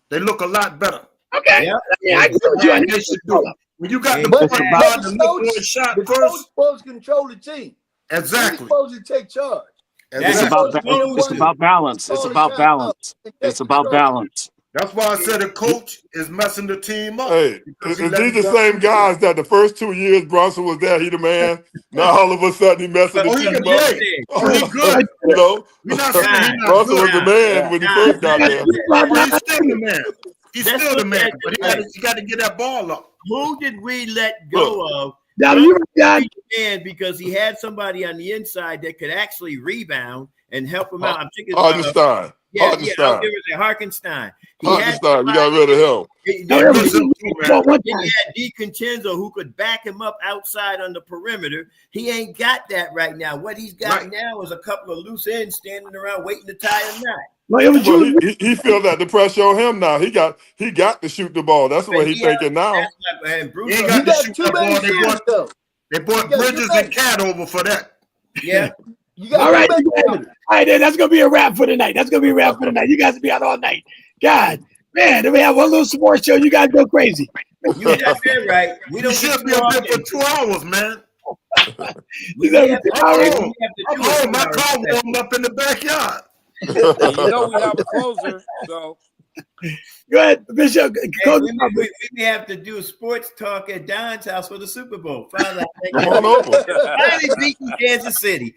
S6: They look a lot better.
S1: Okay. Yeah, I agree with you.
S6: They should do it. When you got the point guard to look for a shot first,
S3: coach supposed to control the team.
S6: Exactly.
S3: He's supposed to take charge.
S4: It's about balance. It's about balance. It's about balance.
S6: That's why I said a coach is messing the team up.
S2: Hey, is these the same guys that the first 2 years Bronson was there, he the man? Now all of a sudden he messing the team up.
S6: Oh, he good.
S2: You know,
S6: we're not saying he's not
S2: Bronson
S6: good.
S2: was the man when he first got there.
S6: He's still the man. He's still the man, but he got to get that ball up.
S7: Who did we let go of? Because he had somebody on the inside that could actually rebound and help him out. I'm thinking
S2: Hardenstein.
S7: Harkenstein.
S2: Harkenstein, we got rid of him.
S7: He had DiCincenzo who could back him up outside on the perimeter. He ain't got that right now. What he's got now is a couple of loose ends standing around waiting to tie a knot.
S2: Well, he feel that the pressure on him now. He got to shoot the ball. That's what he's thinking now.
S6: And Bruce, he got to shoot that ball. They brought Bridges and Cat over for that.
S7: Yeah.
S1: All right, then that's gonna be a wrap for tonight. That's gonna be a wrap for tonight. You guys will be out all night. God, man, then we have one little sports show. You guys go crazy.
S7: You got that right. We don't
S6: should be up there for 2 hours, man.
S7: I'm
S6: home. My car warmed up in the backyard.
S8: You know we have a closer, so.
S1: Go ahead, Bishop.
S7: We may have to do a sports talk at Don's house for the Super Bowl.
S2: Come on over.
S7: Finally beating Kansas City.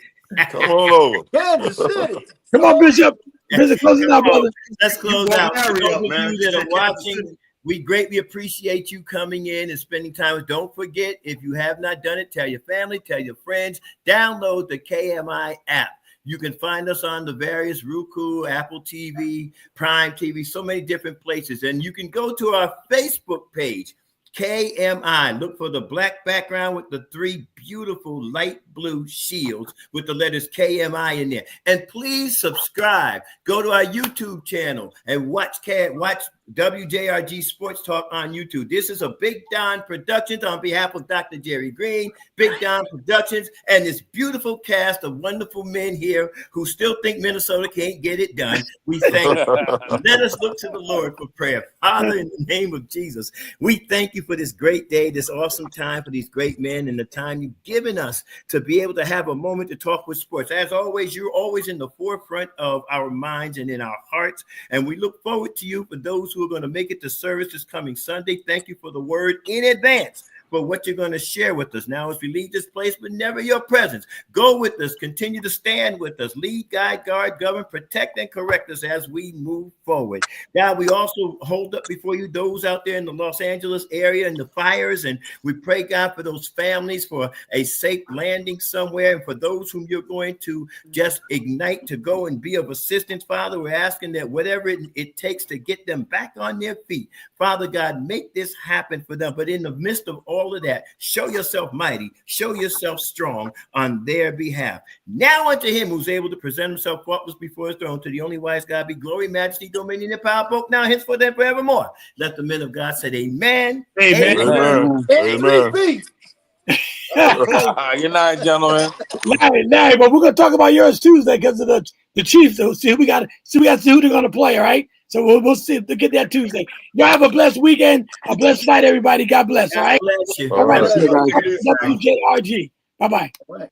S2: Come on over.
S3: Kansas City.
S1: Come on, Bishop. Bishop, close it out, brother.
S7: Let's close out. For those of you that are watching, We greatly appreciate you coming in and spending time. Don't forget, if you have not done it, tell your family, tell your friends, download the KMI app. You can find us on the various Roku, Apple TV, Prime TV, so many different places. And you can go to our Facebook page, KMI. Look for the black background with the 3 beautiful light blue shields with the letters KMI in there. And please subscribe. Go to our YouTube channel and watch WJRG Sports Talk on YouTube. This is a Big Don Productions on behalf of Dr. Jerry Green, Big Don Productions, and this beautiful cast of wonderful men here who still think Minnesota can't get it done. We thank you. Let us look to the Lord for prayer. Father, in the name of Jesus, we thank you for this great day, this awesome time for these great men and the time you've given us to be able to have a moment to talk with sports. As always, you're always in the forefront of our minds and in our hearts, and we look forward to you. For those who are going to make it to service this coming Sunday, thank you for the word in advance for what you're going to share with us now as we leave this place, but never your presence. Go with us, continue to stand with us, lead, guide, guard, govern, protect, and correct us as we move forward. God, we also hold up before you those out there in the Los Angeles area and the fires, and we pray, God, for those families for a safe landing somewhere, and for those whom you're going to just ignite to go and be of assistance, Father. We're asking that whatever it takes to get them back on their feet, Father God, make this happen for them. But in the midst of all of that, show yourself mighty, show yourself strong on their behalf. Now unto him who's able to present himself faultless before his throne, to the only wise God be glory, majesty, dominion, and power, both now, henceforth, and forevermore. Let the men of God say amen.
S1: Amen.
S2: Amen. Amen.
S8: Good night, gentlemen.
S1: Larry, but we're gonna talk about yours Tuesday because of the Chiefs. So see who they're gonna play. All right. So we'll see to get that Tuesday. Y'all have a blessed weekend, a blessed night, everybody. God bless. All right.
S7: God bless you.
S1: All right.
S2: All right.
S1: WJRG. Bye bye.